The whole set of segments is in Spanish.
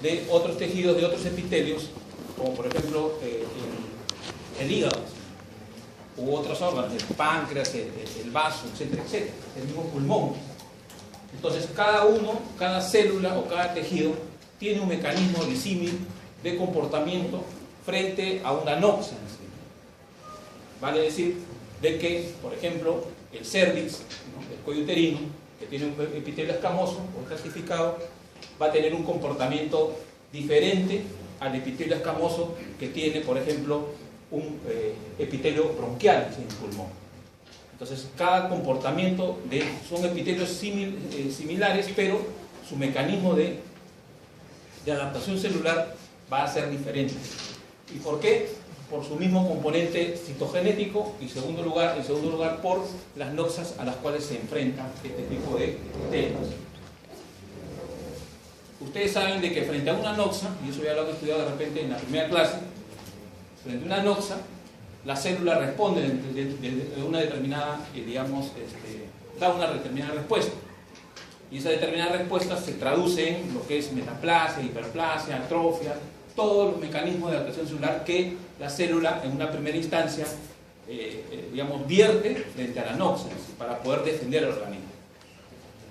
de otros tejidos, de otros epitelios, como por ejemplo el hígado, u otros órganos, el páncreas, el vaso, etcétera, etcétera, el mismo pulmón. Entonces cada célula o cada tejido tiene un mecanismo disímil de comportamiento frente a una noxa. Vale decir de que, por ejemplo, el cérvix, ¿no?, el cuello uterino, que tiene un epitelio escamoso o estratificado, va a tener un comportamiento diferente al epitelio escamoso que tiene, por ejemplo, un epitelio bronquial en el pulmón. Entonces, cada comportamiento son epitelios similares, pero su mecanismo de adaptación celular va a ser diferente. ¿Y por qué? Por su mismo componente citogenético y en segundo lugar por las noxas a las cuales se enfrentan este tipo de epitelios. Ustedes saben de que frente a una noxa, y eso ya lo han estudiado de repente en la primera clase, frente a una noxa, la célula responde de una determinada, da una determinada respuesta. Y esa determinada respuesta se traduce en lo que es metaplasia, hiperplasia, atrofia, todos los mecanismos de adaptación celular que la célula en una primera instancia vierte frente a la noxa para poder defender el organismo.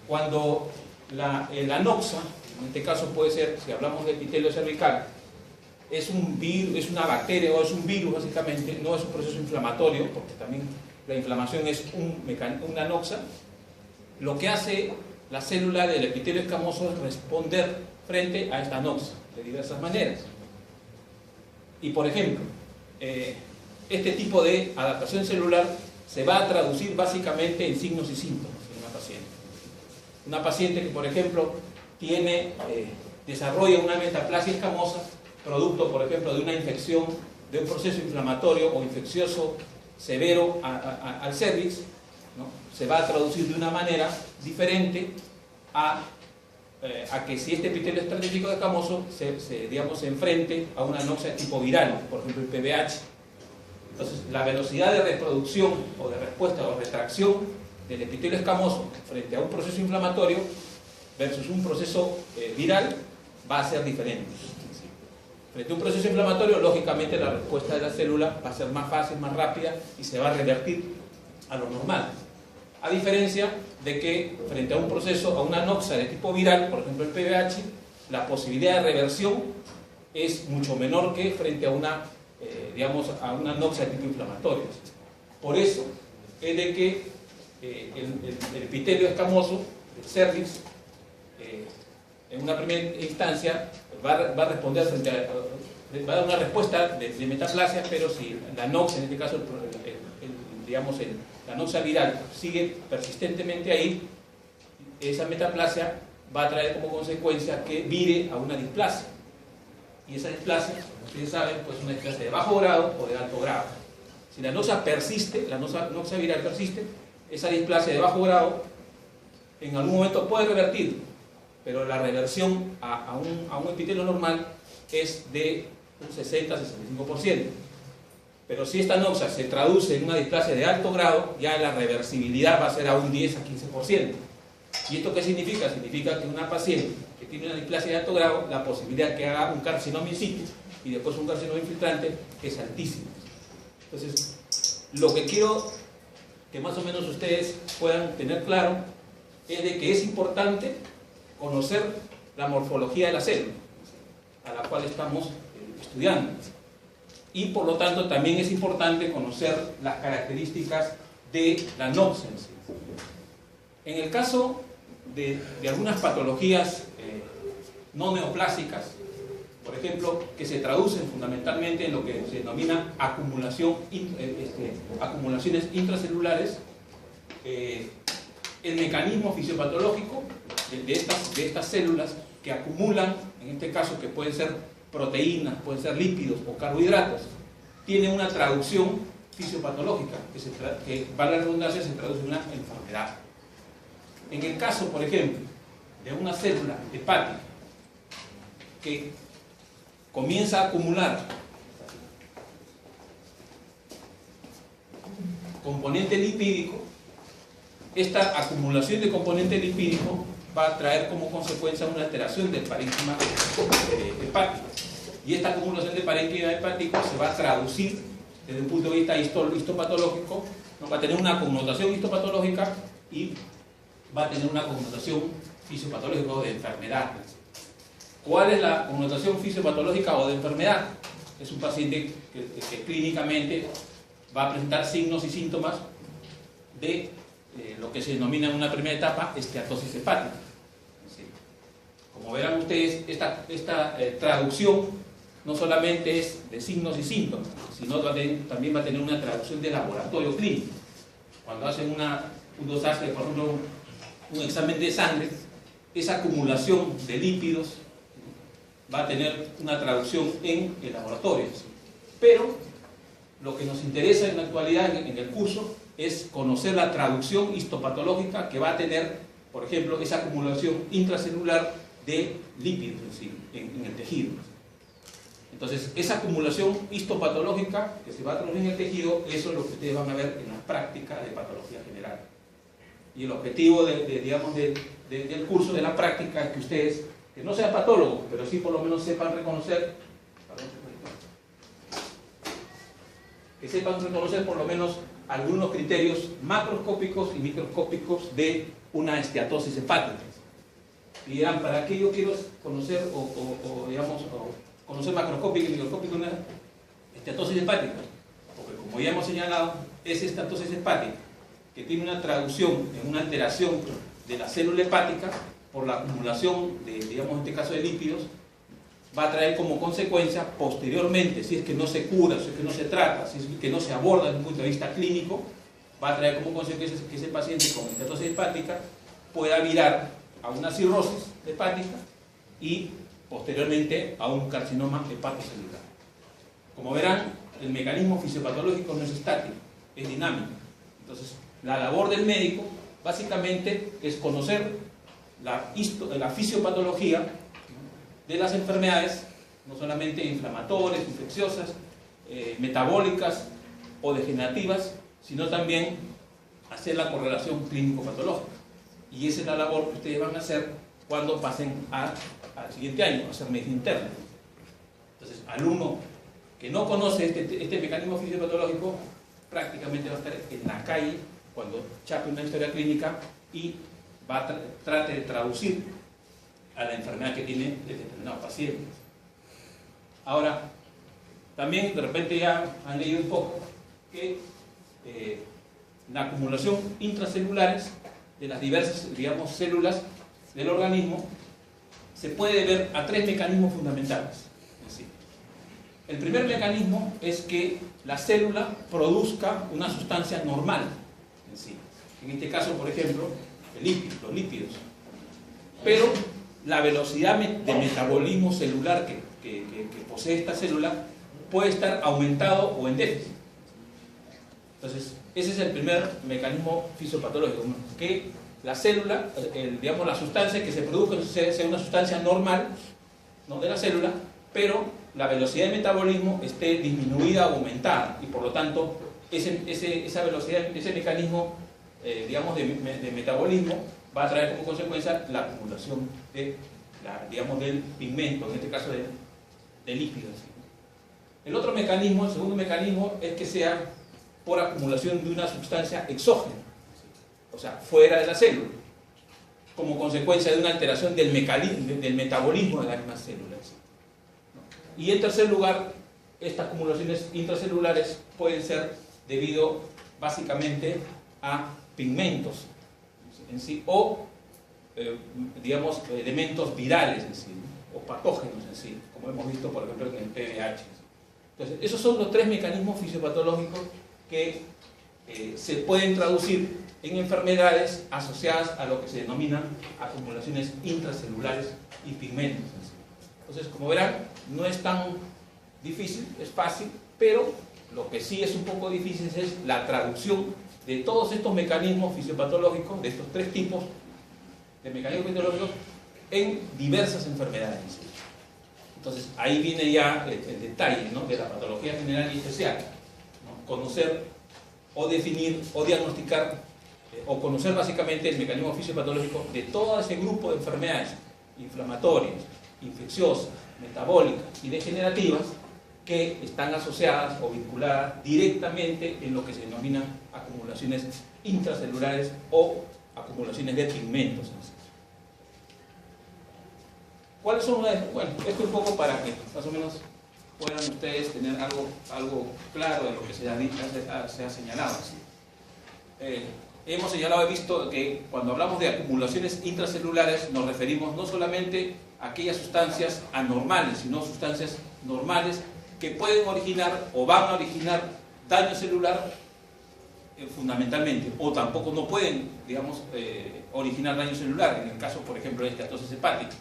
Cuando la noxa, en este caso puede ser, si hablamos de epitelio cervical, es un virus, es una bacteria o es un virus básicamente, no es un proceso inflamatorio, porque también la inflamación es una noxa. Lo que hace la célula del epitelio escamoso es responder frente a esta noxa de diversas maneras. Y por ejemplo, este tipo de adaptación celular se va a traducir básicamente en signos y síntomas en una paciente. Una paciente que, por ejemplo, desarrolla una metaplasia escamosa, producto, por ejemplo, de una infección, de un proceso inflamatorio o infeccioso severo al cérvix, ¿no?, se va a traducir de una manera diferente a que si este epitelio estratigráfico escamoso se enfrente a una noxa de tipo viral, por ejemplo el PBH. Entonces, la velocidad de reproducción o de respuesta o retracción del epitelio escamoso frente a un proceso inflamatorio versus un proceso viral va a ser diferente. Frente a un proceso inflamatorio, lógicamente la respuesta de la célula va a ser más fácil, más rápida y se va a revertir a lo normal. A diferencia de que frente a un proceso, a una noxa de tipo viral, por ejemplo el PBH, la posibilidad de reversión es mucho menor que frente a una noxa de tipo inflamatorio. Por eso es de que el epitelio escamoso, el cérvix, en una primera instancia va a responder va a dar una respuesta de metaplasia, pero si la noxa, en este caso la noxa viral sigue persistentemente ahí, esa metaplasia va a traer como consecuencia que vire a una displasia. Y esa displasia, como ustedes saben, pues es una displasia de bajo grado o de alto grado. Si la noxa persiste, la noxa viral persiste, esa displasia de bajo grado en algún momento puede revertir, pero la reversión a un epitelio normal es de un 60-65%. Pero si esta noxa se traduce en una displasia de alto grado, ya la reversibilidad va a ser a un 10-15%. ¿Y esto qué significa? Significa que una paciente que tiene una displasia de alto grado, la posibilidad de que haga un carcinoma in situ y después un carcinoma infiltrante es altísima. Entonces, lo que quiero que más o menos ustedes puedan tener claro es de que es importante conocer la morfología de la célula a la cual estamos estudiando. Y por lo tanto también es importante conocer las características de la noxa en sí. En el caso de algunas patologías no neoplásicas, por ejemplo, que se traducen fundamentalmente en lo que se denomina acumulaciones intracelulares, el mecanismo fisiopatológico de estas células que acumulan, en este caso que pueden ser proteínas, pueden ser lípidos o carbohidratos, tiene una traducción fisiopatológica que vale la redundancia, se traduce en una enfermedad. En el caso, por ejemplo, de una célula hepática que comienza a acumular componente lipídico, esta acumulación de componente lipídico va a traer como consecuencia una alteración del parénquima hepático. Y esta acumulación de parénquima hepático se va a traducir desde un punto de vista histopatológico, ¿no? Va a tener una connotación histopatológica y va a tener una connotación fisiopatológica o de enfermedad. ¿Cuál es la connotación fisiopatológica o de enfermedad? Es un paciente que clínicamente va a presentar signos y síntomas de lo que se denomina en una primera etapa esteatosis hepática. Como verán ustedes, esta traducción no solamente es de signos y síntomas, sino también va a tener una traducción de laboratorio clínico. Cuando hacen uno hace, por ejemplo, un examen de sangre, esa acumulación de lípidos va a tener una traducción en el laboratorio. Pero lo que nos interesa en la actualidad, en el curso, es conocer la traducción histopatológica que va a tener, por ejemplo, esa acumulación intracelular de lípidos en el tejido. Entonces, esa acumulación histopatológica que se va a traducir en el tejido, eso es lo que ustedes van a ver en la práctica de patología general. Y el objetivo del curso de la práctica es que ustedes, que no sean patólogos, pero sí por lo menos sepan reconocer, por lo menos algunos criterios macroscópicos y microscópicos de una esteatosis hepática. Y dirán, ¿para qué yo quiero conocer conocer macroscópico y microscópico una esteatosis hepática? Porque como ya hemos señalado, esa esteatosis hepática que tiene una traducción en una alteración de la célula hepática por la acumulación de, en este caso, de lípidos, va a traer como consecuencia posteriormente, si es que no se cura, si es que no se trata, si es que no se aborda desde un punto de vista clínico, va a traer como consecuencia que ese paciente con esteatosis hepática pueda virar a una cirrosis hepática y posteriormente a un carcinoma hepatocelular. Como verán, el mecanismo fisiopatológico no es estático, es dinámico. Entonces, la labor del médico básicamente es conocer la fisiopatología de las enfermedades, no solamente inflamatorias, infecciosas, metabólicas o degenerativas, sino también hacer la correlación clínico-patológica. Y esa es la labor que ustedes van a hacer cuando pasen al siguiente año, a hacer medicina interna. Entonces, alumno que no conoce este mecanismo fisiopatológico, prácticamente va a estar en la calle cuando chape una historia clínica y trate de traducir a la enfermedad que tiene el determinado paciente. Ahora, también de repente ya han leído un poco que la acumulación intracelulares de las diversas, digamos, células del organismo se puede ver a tres mecanismos fundamentales. El primer mecanismo es que la célula produzca una sustancia normal en sí. En este caso, por ejemplo, los lípidos. Pero la velocidad de metabolismo celular que posee esta célula puede estar aumentado o en déficit. Entonces, ese es el primer mecanismo fisiopatológico, que la célula, digamos, la sustancia que se produzca sea una sustancia normal, ¿no?, de la célula, pero la velocidad de metabolismo esté disminuida o aumentada, y por lo tanto esa velocidad, ese mecanismo digamos de metabolismo va a traer como consecuencia la acumulación digamos, del pigmento, en este caso de lípidos. El otro mecanismo, el segundo mecanismo, es que sea por acumulación de una sustancia exógena, o sea, fuera de la célula, como consecuencia de una alteración del metabolismo de las mismas células. Y en tercer lugar, estas acumulaciones intracelulares pueden ser debido básicamente a pigmentos en sí, o digamos, elementos virales en sí, ¿no?, o patógenos en sí, como hemos visto por ejemplo en el PVH. Entonces, esos son los tres mecanismos fisiopatológicos que se pueden traducir en enfermedades asociadas a lo que se denominan acumulaciones intracelulares y pigmentos en sí. Entonces, como verán, no es tan difícil, es fácil, pero lo que sí es un poco difícil es la traducción de todos estos mecanismos fisiopatológicos, de estos tres tipos de mecanismos fisiológicos, en diversas enfermedades. Entonces, ahí viene ya el detalle, ¿no?, de la patología general y especial, ¿no?, conocer o definir o diagnosticar o conocer básicamente el mecanismo fisiopatológico de todo ese grupo de enfermedades inflamatorias, infecciosas, metabólicas y degenerativas que están asociadas o vinculadas directamente en lo que se denomina acumulaciones intracelulares o acumulaciones de pigmentos. ¿Cuáles son las? Bueno, esto un poco para que más o menos puedan ustedes tener algo claro de lo que se ha señalado. Hemos señalado, he visto que cuando hablamos de acumulaciones intracelulares nos referimos no solamente a aquellas sustancias anormales, sino sustancias normales que pueden originar o van a originar daño celular fundamentalmente, o tampoco no pueden, digamos, originar daño celular. En el caso, por ejemplo, de esteatosis hepática,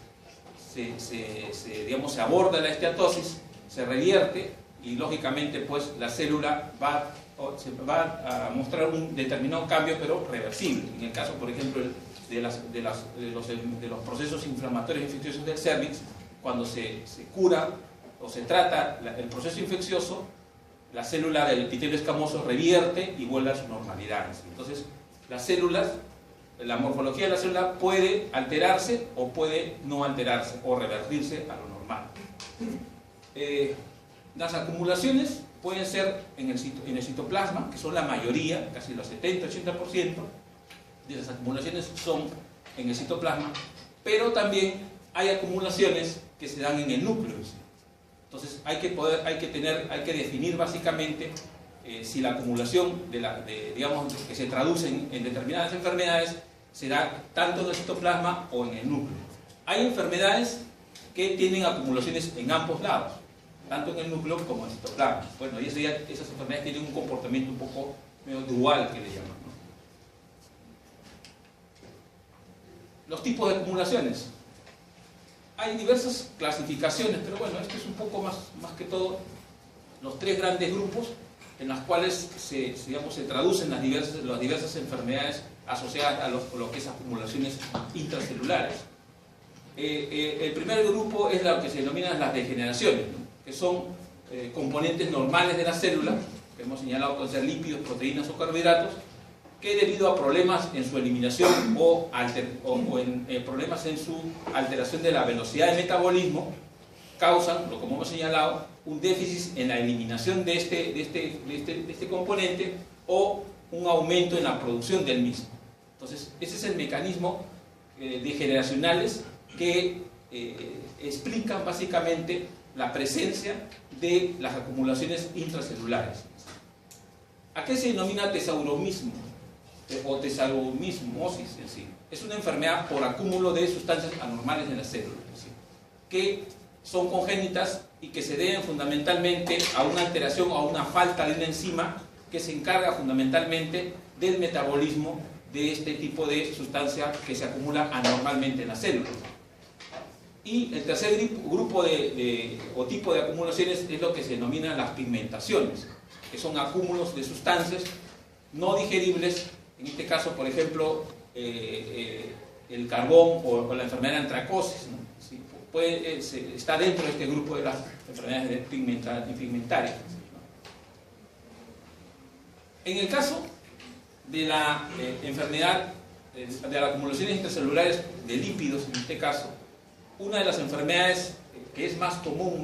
se aborda la esteatosis, se revierte y lógicamente pues la célula va a mostrar un determinado cambio, pero reversible. En el caso, por ejemplo, de los procesos inflamatorios infecciosos del cervix, cuando se cura o se trata el proceso infeccioso, la célula del epitelio escamoso revierte y vuelve a su normalidad. Entonces, las células, la morfología de la célula puede alterarse o puede no alterarse o revertirse a lo normal. Las acumulaciones pueden ser en el citoplasma, que son la mayoría, casi los 70-80% de las acumulaciones son en el citoplasma, pero también hay acumulaciones que se dan en el núcleo. Entonces hay que definir básicamente si la acumulación digamos, que se traduce en determinadas enfermedades se da tanto en el citoplasma o en el núcleo. Hay enfermedades que tienen acumulaciones en ambos lados, tanto en el núcleo como en el citoplasma. Bueno, y esas enfermedades tienen un comportamiento un poco medio dual, que le llaman, ¿no? Los tipos de acumulaciones. Hay diversas clasificaciones, pero bueno, esto es un poco más que todo los tres grandes grupos en los cuales se traducen las diversas enfermedades asociadas a lo que es acumulaciones intracelulares. El primer grupo es lo que se denominan las degeneraciones, ¿no? Que son componentes normales de la célula, que hemos señalado pueden ser lípidos, proteínas o carbohidratos, que debido a problemas en su eliminación o en problemas en su alteración de la velocidad de metabolismo, causan, como hemos señalado, un déficit en la eliminación de este componente o un aumento en la producción del mismo. Entonces, ese es el mecanismo degeneracionales que explican básicamente la presencia de las acumulaciones intracelulares. ¿A qué se denomina tesauromismo o tesauromismosis en sí? Es una enfermedad por acúmulo de sustancias anormales en las células, ¿sí?, que son congénitas y que se deben fundamentalmente a una alteración o a una falta de una enzima que se encarga fundamentalmente del metabolismo de este tipo de sustancia que se acumula anormalmente en la célula. Y el tercer grupo o tipo de acumulaciones es lo que se denomina las pigmentaciones, que son acúmulos de sustancias no digeribles, en este caso, por ejemplo, el carbón o la enfermedad de antracosis, ¿no? Sí, está dentro de este grupo de las enfermedades pigmentarias. En el caso de la enfermedad de las acumulaciones intracelulares de lípidos, en este caso, una de las enfermedades que es más común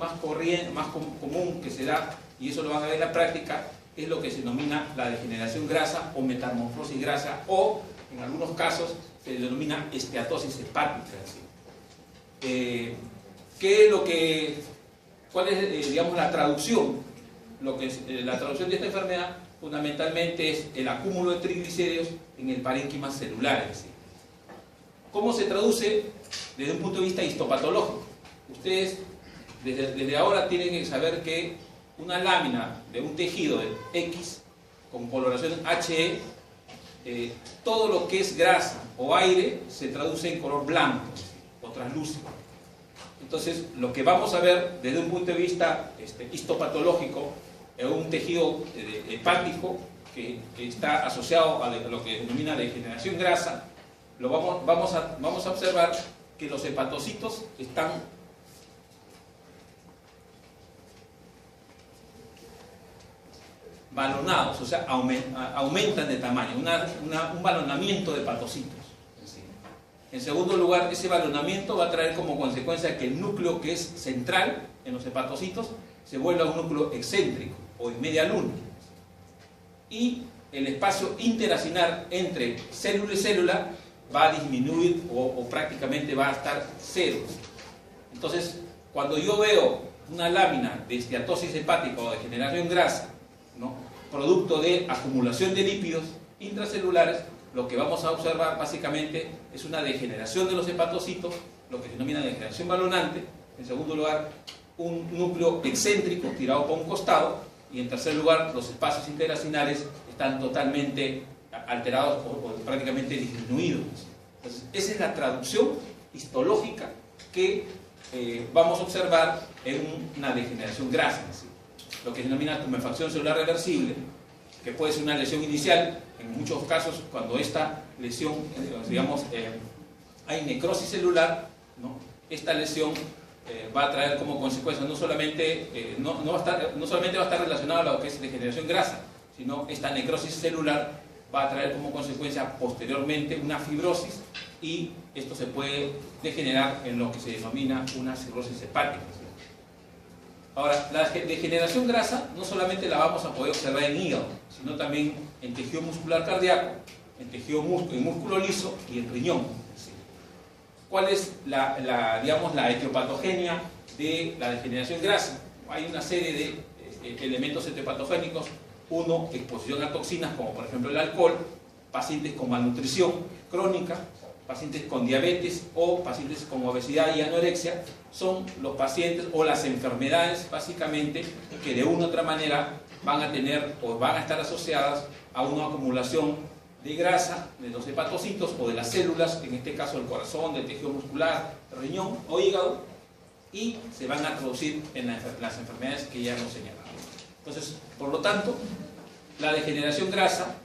que se da, y eso lo van a ver en la práctica, es lo que se denomina la degeneración grasa o metamorfosis grasa, o en algunos casos se denomina esteatosis hepática. ¿Sí? ¿Cuál es, digamos, la traducción? La traducción de esta enfermedad fundamentalmente es el acúmulo de triglicéridos en el parénquima celular. ¿Sí? ¿Cómo se traduce desde un punto de vista histopatológico? Ustedes desde ahora tienen que saber que una lámina de un tejido de X con coloración HE, todo lo que es grasa o aire se traduce en color blanco o translúcido. Entonces, lo que vamos a ver desde un punto de vista histopatológico es un tejido hepático que está asociado a lo que denomina degeneración grasa. Vamos a observar que los hepatocitos están balonados, o sea, aumentan de tamaño, un balonamiento de hepatocitos. En segundo lugar, ese balonamiento va a traer como consecuencia que el núcleo que es central en los hepatocitos se vuelva un núcleo excéntrico o en media luna. Y el espacio interacinar entre célula y célula va a disminuir o prácticamente va a estar cero. Entonces, cuando yo veo una lámina de esteatosis hepática o de generación grasa, ¿no?, producto de acumulación de lípidos intracelulares, lo que vamos a observar básicamente es una degeneración de los hepatocitos, lo que se denomina degeneración balonante. En segundo lugar, un núcleo excéntrico tirado por un costado, y en tercer lugar, los espacios interacinales están totalmente alterados o prácticamente disminuidos. Entonces, esa es la traducción histológica que vamos a observar en una degeneración grasa, ¿sí?, lo que se denomina tumefacción celular reversible, que puede ser una lesión inicial. En muchos casos, cuando esta lesión, digamos, hay necrosis celular, ¿no?, esta lesión va a traer como consecuencia no solamente va a estar relacionada a lo que es degeneración grasa, sino esta necrosis celular va a traer como consecuencia posteriormente una fibrosis, y esto se puede degenerar en lo que se denomina una cirrosis hepática. Ahora, la degeneración grasa no solamente la vamos a poder observar en hígado, sino también en tejido muscular cardíaco, en músculo liso y en riñón. ¿Cuál es digamos, la etiopatogenia de la degeneración grasa? Hay una serie de elementos etiopatogénicos. Uno, exposición a toxinas, como por ejemplo el alcohol, pacientes con malnutrición crónica, pacientes con diabetes o pacientes con obesidad y anorexia, son los pacientes o las enfermedades básicamente que de una u otra manera van a tener o van a estar asociadas a una acumulación de grasa de los hepatocitos o de las células, en este caso del corazón, del tejido muscular, riñón o hígado, y se van a traducir en las enfermedades que ya hemos señalado. Entonces, por lo tanto, la degeneración grasa,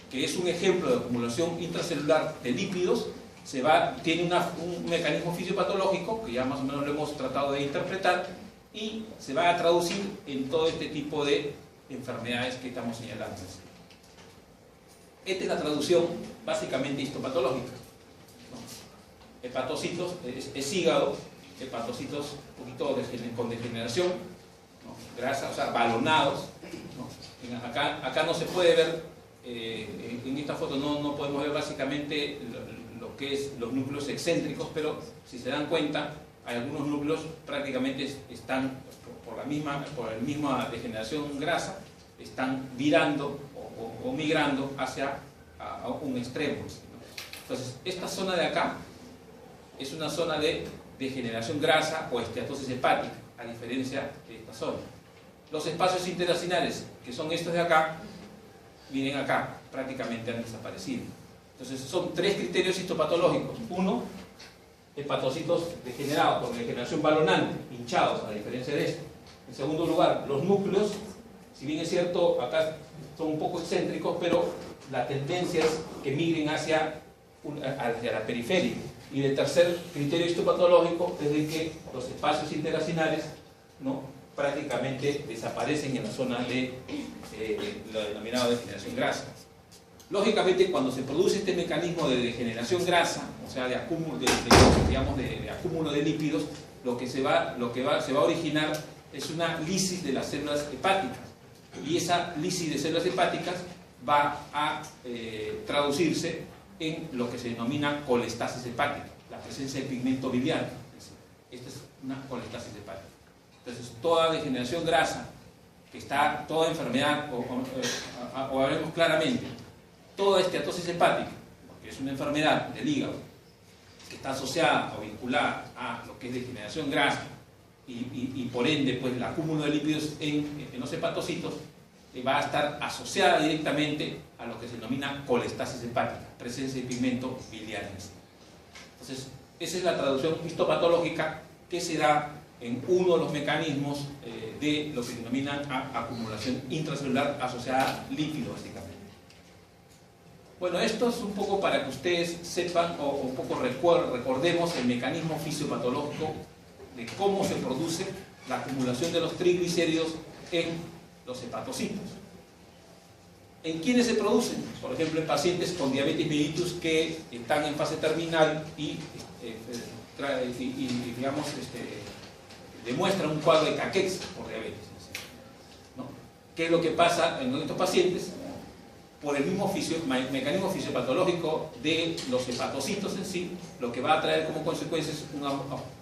que es un ejemplo de acumulación intracelular de lípidos, tiene un mecanismo fisiopatológico que ya más o menos lo hemos tratado de interpretar, y se va a traducir en todo este tipo de enfermedades que estamos señalando. Esta es la traducción básicamente histopatológica, ¿no? Hepatocitos es hígado, hepatocitos un poquito con degeneración, ¿no?, grasa, o sea, balonados, ¿no? Acá no se puede ver, en esta foto no podemos ver básicamente lo que es los núcleos excéntricos, pero si se dan cuenta, hay algunos núcleos prácticamente están por la misma degeneración grasa, están virando o migrando hacia un extremo, ¿no? Entonces, esta zona de acá es una zona de degeneración grasa o esteatosis hepática, a diferencia de esta zona. Los espacios interacinales, que son estos de acá, miren acá, prácticamente han desaparecido. Entonces, son tres criterios histopatológicos. Uno, hepatocitos degenerados por degeneración balonante, hinchados, a diferencia de esto. En segundo lugar, los núcleos, si bien es cierto, acá son un poco excéntricos, pero la tendencia es que migren hacia la periferia. Y el tercer criterio histopatológico es de que los espacios interacinales, ¿no?, prácticamente desaparecen en la zona de lo denominado degeneración grasa. Lógicamente, cuando se produce este mecanismo de degeneración grasa, o sea, de acúmulo de lípidos, lo que se va a originar es una lisis de las células hepáticas, y esa lisis de células hepáticas va a traducirse en lo que se denomina colestasis hepática, la presencia de pigmento biliar. Esta es una colestasis hepática. Entonces, toda degeneración grasa, toda enfermedad, o hablemos claramente, toda esteatosis hepática, que es una enfermedad del hígado, que está asociada o vinculada a lo que es degeneración grasa, y por ende, pues, el acúmulo de lípidos en los hepatocitos, va a estar asociada directamente a lo que se denomina colestasis hepática, presencia de pigmento biliar. Entonces, esa es la traducción histopatológica que se da en uno de los mecanismos de lo que se denomina acumulación intracelular asociada a lípidos, básicamente. Bueno, esto es un poco para que ustedes sepan o un poco recordemos el mecanismo fisiopatológico de cómo se produce la acumulación de los triglicéridos en los hepatocitos. ¿En quiénes se producen? Por ejemplo, en pacientes con diabetes mellitus que están en fase terminal y digamos, demuestran un cuadro de caquexia por diabetes, ¿no? ¿Qué es lo que pasa en estos pacientes? Por el mismo mecanismo fisiopatológico de los hepatocitos en sí, lo que va a traer como consecuencia es un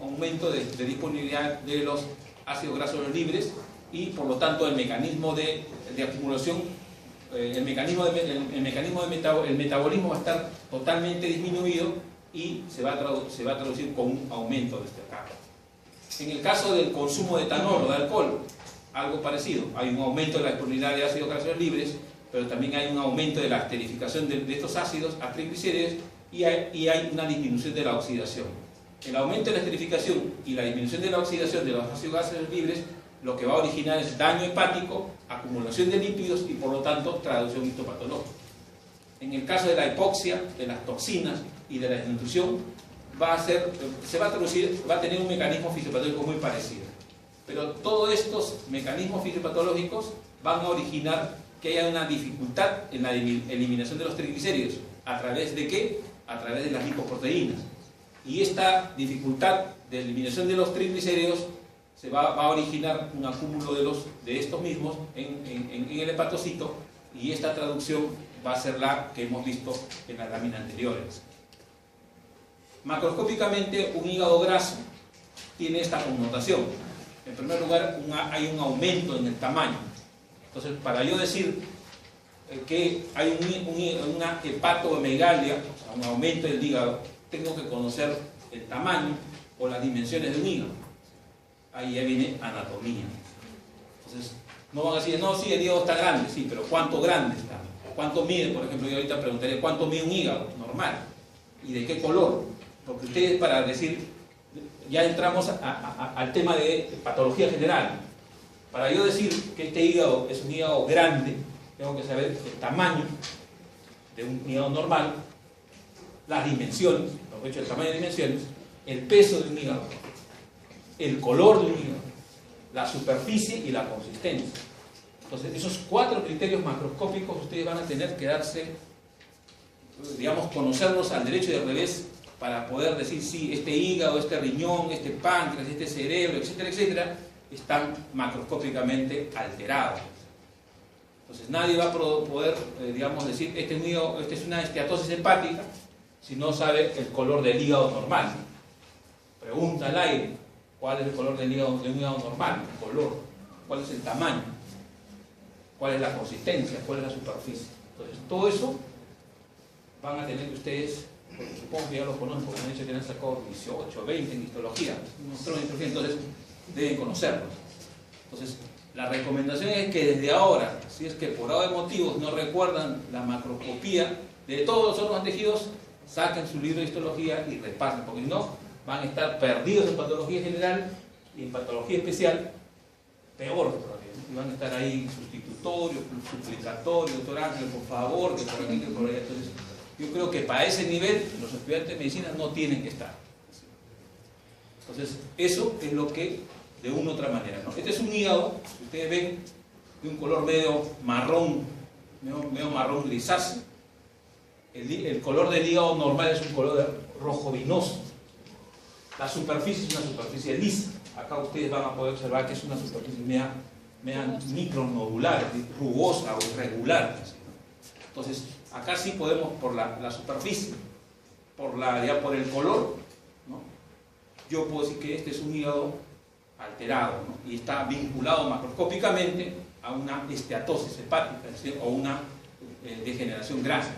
aumento de disponibilidad de los ácidos grasos libres y por lo tanto el mecanismo de acumulación, el metabolismo va a estar totalmente disminuido y se va a traducir con un aumento de este cargo. En el caso del consumo de etanol o de alcohol, algo parecido, hay un aumento de la disponibilidad de ácidos grasos libres, pero también hay un aumento de la esterificación de estos ácidos a triglicéridos y hay una disminución de la oxidación. El aumento de la esterificación y la disminución de la oxidación de los ácidos grasos libres lo que va a originar es daño hepático, acumulación de lípidos y por lo tanto traducción histopatológica. En el caso de la hipoxia, de las toxinas y de la desnutrición, va a tener un mecanismo fisiopatológico muy parecido. Pero todos estos mecanismos fisiopatológicos van a originar que haya una dificultad en la eliminación de los triglicéridos. ¿A través de qué? A través de las lipoproteínas. Y esta dificultad de eliminación de los triglicéridos va a originar un acúmulo de estos mismos en el hepatocito, y esta traducción va a ser la que hemos visto en las láminas anteriores. Macroscópicamente, un hígado graso tiene esta connotación. En primer lugar, hay un aumento en el tamaño. Entonces, para yo decir que hay una hepatomegalia, o sea, un aumento del hígado, tengo que conocer el tamaño o las dimensiones de un hígado. Ahí ya viene anatomía. Entonces, no van a decir, no, sí, el hígado está grande, sí, pero ¿cuánto grande está? ¿Cuánto mide? Por ejemplo, yo ahorita preguntaré, ¿cuánto mide un hígado normal? ¿Y de qué color? Porque ustedes, para decir, ya entramos al tema de patología general. Para yo decir que este hígado es un hígado grande, tengo que saber el tamaño de un hígado normal, las dimensiones, lo que he hecho, el tamaño de dimensiones, el peso de un hígado, el color de un hígado, la superficie y la consistencia. Entonces, esos 4 criterios macroscópicos ustedes van a tener que darse, digamos, conocerlos al derecho y al revés para poder decir si este hígado, este riñón, este páncreas, este cerebro, etcétera, etcétera, están macroscópicamente alterados. Entonces, nadie va a poder, digamos, decir este es una esteatosis hepática si no sabe el color del hígado normal. Pregunta al aire, ¿cuál es el color de un hígado normal? El color. ¿Cuál es el tamaño? ¿Cuál es la consistencia? ¿Cuál es la superficie? Entonces, todo eso van a tener que ustedes, porque supongo que ya lo conocen, porque me han dicho que han sacado 18, 20 en histología. Entonces, deben conocerlos. Entonces, la recomendación es que desde ahora, si es que por ahora de motivos no recuerdan la macroscopía de todos los órganos tejidos, saquen su libro de histología y repasen, porque si no, van a estar perdidos en patología general y en patología especial, peor todavía. Y van a estar ahí sustitutorios, suplicatorios, doctor Ángel, por favor, que por aquí, que por allá. Entonces, yo creo que para ese nivel los estudiantes de medicina no tienen que estar. Entonces, eso es lo que, de una u otra manera, ¿no? Este es un hígado, que ustedes ven, de un color medio marrón grisáceo. El color del hígado normal es un color rojo vinoso. La superficie es una superficie lisa. Acá ustedes van a poder observar que es una superficie media micronodular, rugosa o irregular. Entonces, acá sí podemos, por la superficie, por el color, ¿no? Yo puedo decir que este es un hígado alterado, ¿no? Y está vinculado macroscópicamente a una esteatosis hepática, es decir, o una degeneración grasa.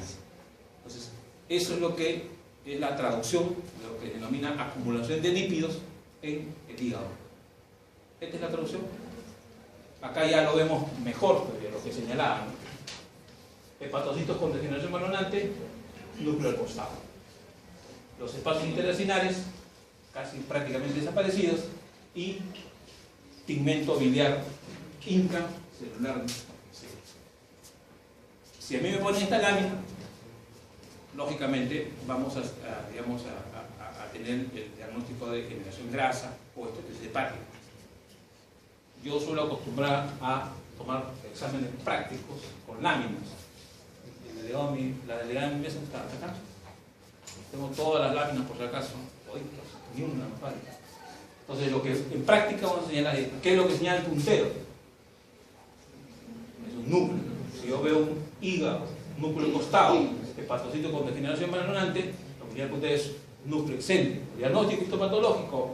Entonces, eso es lo que es la traducción de lo que denomina acumulación de lípidos en el hígado. Esta es la traducción. Acá ya lo vemos mejor de lo que señalaba, ¿no? Hepatocitos con degeneración balonante, núcleo al costado. Los espacios intestinales casi prácticamente desaparecidos y pigmento biliar intracelular. Si a mí me ponen esta lámina, lógicamente vamos a tener el diagnóstico de degeneración grasa o esteatosis hepática. Yo suelo acostumbrar a tomar exámenes prácticos con láminas. la delegada de mi mesa está acá. Tengo todas las láminas por si acaso. Ni una me falta. Entonces, lo que en práctica vamos a señalar es qué es lo que señala el puntero. Es un núcleo. Si yo veo un hígado, un núcleo costado, hepatocito con degeneración malonante, lo que señala el puntero es núcleo excéntrico. Diagnóstico histopatológico,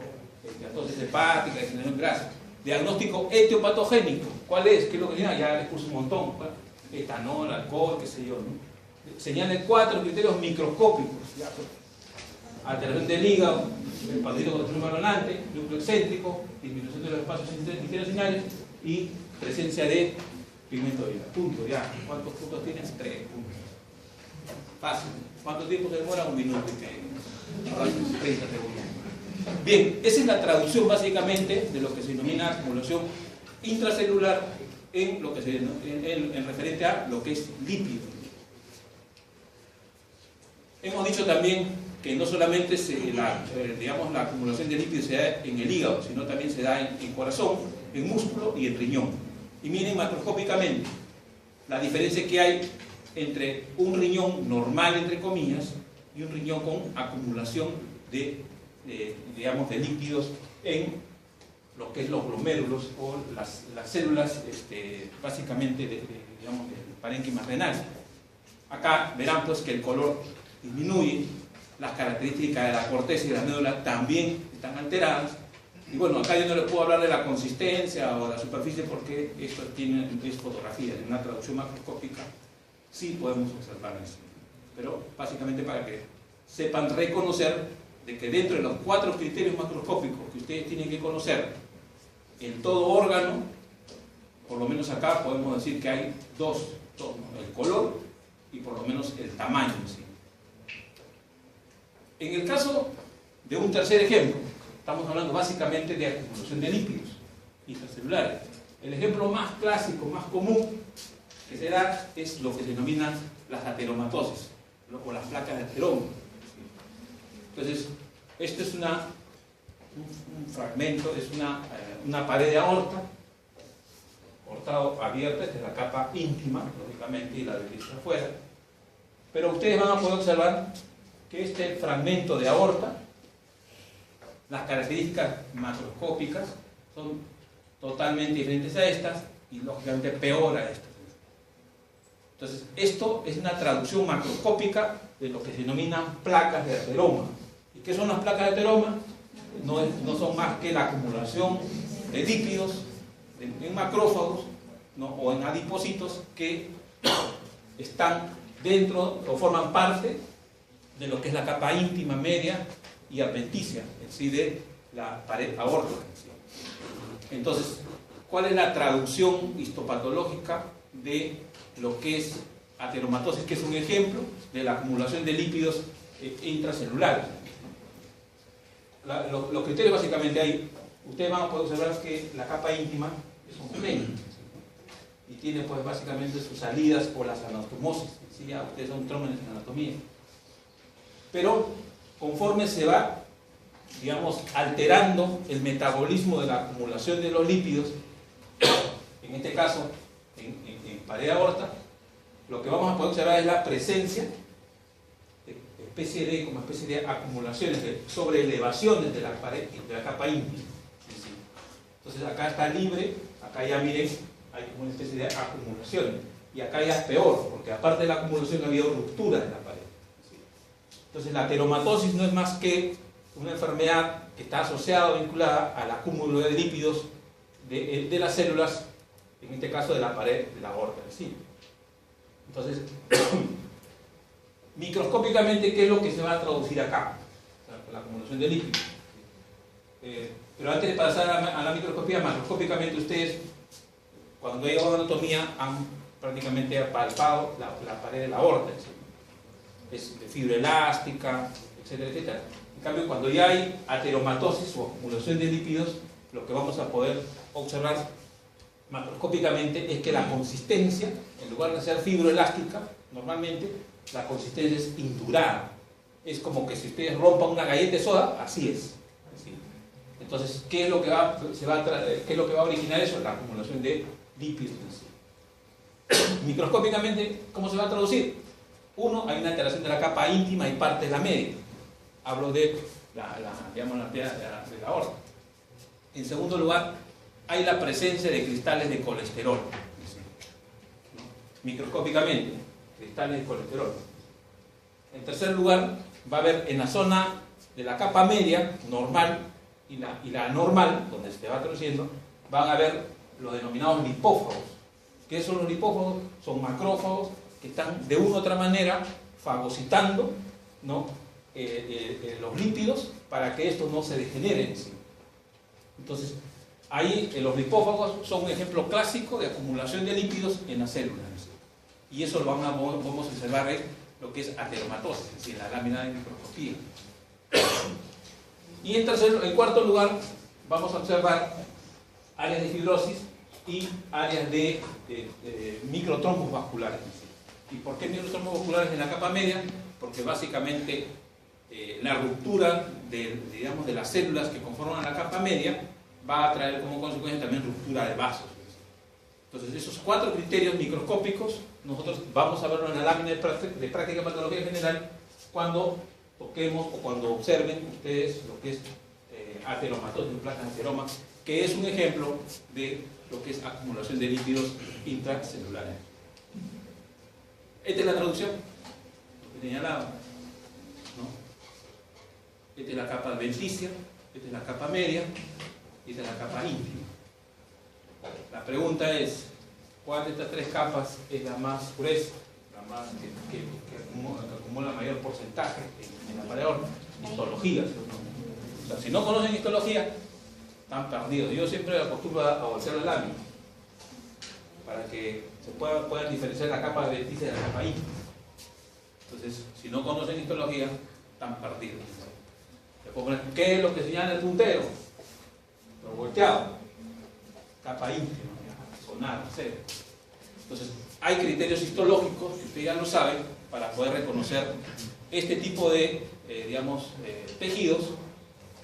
entonces hepática, degeneración grasa. Diagnóstico etiopatogénico, ¿cuál es? ¿Qué es lo que señala? Ya les puse un montón. Etanol, alcohol, qué sé yo, ¿no? Señalan 4 criterios microscópicos. Ya, pues. Alteración del hígado, hepatocito con degeneración malonante, núcleo excéntrico, disminución de los espacios intestinales y presencia de pigmento de vida. Punto, ya. ¿Cuántos puntos tienes? 3 puntos. Fácil. ¿Cuánto tiempo se demora? 1 minuto y medio. 30 segundos. Bien, esa es la traducción básicamente de lo que se denomina acumulación intracelular en lo que en referente a lo que es lípido. Hemos dicho también que no solamente la acumulación de lípidos se da en el hígado, sino también se da en corazón, en músculo y en riñón. Y miren macroscópicamente la diferencia que hay entre un riñón normal, entre comillas, y un riñón con acumulación de lípidos en lo que es los glomérulos o las células básicamente del parénquima renal. Acá verán pues que el color disminuye, las características de la corteza y de la médula también están alteradas. Y bueno, acá yo no les puedo hablar de la consistencia o de la superficie porque esto es fotografía, en una traducción macroscópica sí podemos observar eso. Pero básicamente para que sepan reconocer de que dentro de los 4 criterios macroscópicos que ustedes tienen que conocer en todo órgano, por lo menos acá podemos decir que hay dos, ¿no? El color y por lo menos el tamaño. ¿Sí? En el caso de un tercer ejemplo, estamos hablando básicamente de acumulación de lípidos intracelulares. El ejemplo más clásico, más común que se da es lo que se denomina las ateromatosis o las placas de ateroma. Entonces, esto es un fragmento, es una pared de aorta, abierta, esta es la capa íntima, lógicamente, y la de afuera. Pero ustedes van a poder observar que este fragmento de aorta, las características macroscópicas son totalmente diferentes a estas y lógicamente peor a estas. Entonces, esto es una traducción macroscópica de lo que se denominan placas de ateroma. ¿Y qué son las placas de ateroma? No son más que la acumulación de lípidos en macrófagos, ¿no? O en adipocitos que están dentro o forman parte de lo que es la capa íntima, media y adventicia, en sí, de la pared aórtica. Entonces, ¿cuál es la traducción histopatológica de lo que es ateromatosis, que es un ejemplo de la acumulación de lípidos intracelulares? Los criterios básicamente hay, ustedes van a poder observar que la capa íntima es homogénea y tiene pues básicamente sus salidas por las anastomosis. ¿Sí? Ya ustedes son trómenes en anatomía. Pero conforme se va, digamos, alterando el metabolismo de la acumulación de los lípidos, en este caso en pared aorta, lo que vamos a poder observar es la presencia de especie de acumulaciones, de sobreelevaciones de la pared, de la capa íntima. Entonces acá está libre, acá ya miren, hay como una especie de acumulaciones, y acá ya es peor, porque aparte de la acumulación ha habido ruptura de la pared. Entonces la ateromatosis no es más que una enfermedad que está asociada o vinculada al acúmulo de lípidos de las células, en este caso de la pared de la aorta en sí. Entonces, microscópicamente, ¿qué es lo que se va a traducir acá? La acumulación de lípidos. Pero antes de pasar a la microscopía, macroscópicamente ustedes, cuando hay anatomía, han prácticamente palpado la pared de la aorta. Es de fibra elástica, etcétera, etcétera. En cambio, cuando ya hay ateromatosis o acumulación de lípidos, lo que vamos a poder observar macroscópicamente es que la consistencia, en lugar de ser fibroelástica, normalmente la consistencia es indurada. Es como que si ustedes rompan una galleta de soda, así es. Así. Entonces, ¿qué es lo que va a originar eso? La acumulación de lípidos. Microscópicamente, ¿cómo se va a traducir? Uno, hay una alteración de la capa íntima y parte de la media. Hablo de digamos, la arteria de la aorta. En segundo lugar, hay la presencia de cristales de colesterol, ¿no? Microscópicamente, cristales de colesterol. En tercer lugar, va a haber en la zona de la capa media, normal, y la anormal, donde se va creciendo, van a haber los denominados lipófagos. ¿Qué son los lipófagos? Son macrófagos que están de una u otra manera fagocitando, ¿no? Los lípidos para que estos no se degeneren. ¿Sí? Entonces, ahí los lipófagos son un ejemplo clásico de acumulación de lípidos en las células. ¿Sí? Y eso lo vamos a observar en lo que es ateromatosis, es decir, en la lámina de microscopía. Y en cuarto lugar, vamos a observar áreas de fibrosis y áreas de microtrombos vasculares. ¿Y por qué microtrombos vasculares en la capa media? Porque básicamente la ruptura digamos, de las células que conforman la capa media va a traer como consecuencia también ruptura de vasos. Entonces, esos 4 criterios microscópicos nosotros vamos a verlo en la lámina de práctica de patología general cuando toquemos o cuando observen ustedes lo que es ateromatosis, placas de ateroma, que es un ejemplo de lo que es acumulación de lípidos intracelulares. Esta es la traducción, lo que señalaba, ¿no? Esta es la capa adventicia, esta es la capa media y esta es la capa íntima. La pregunta es, ¿cuál de estas 3 capas es la más gruesa, la más que acumula mayor porcentaje en la pared aorta? Histología. O sea, si no conocen histología, están perdidos. Yo siempre acostumbro a voltear la lámina para que se puedan diferenciar la capa adventicia de la capa íntima. Entonces, si no conocen histología, están perdidos. ¿Qué es lo que señala el puntero? Lo volteado. Capa íntima, sonar, cero. Entonces, hay criterios histológicos, que ustedes ya lo saben, para poder reconocer este tipo de, tejidos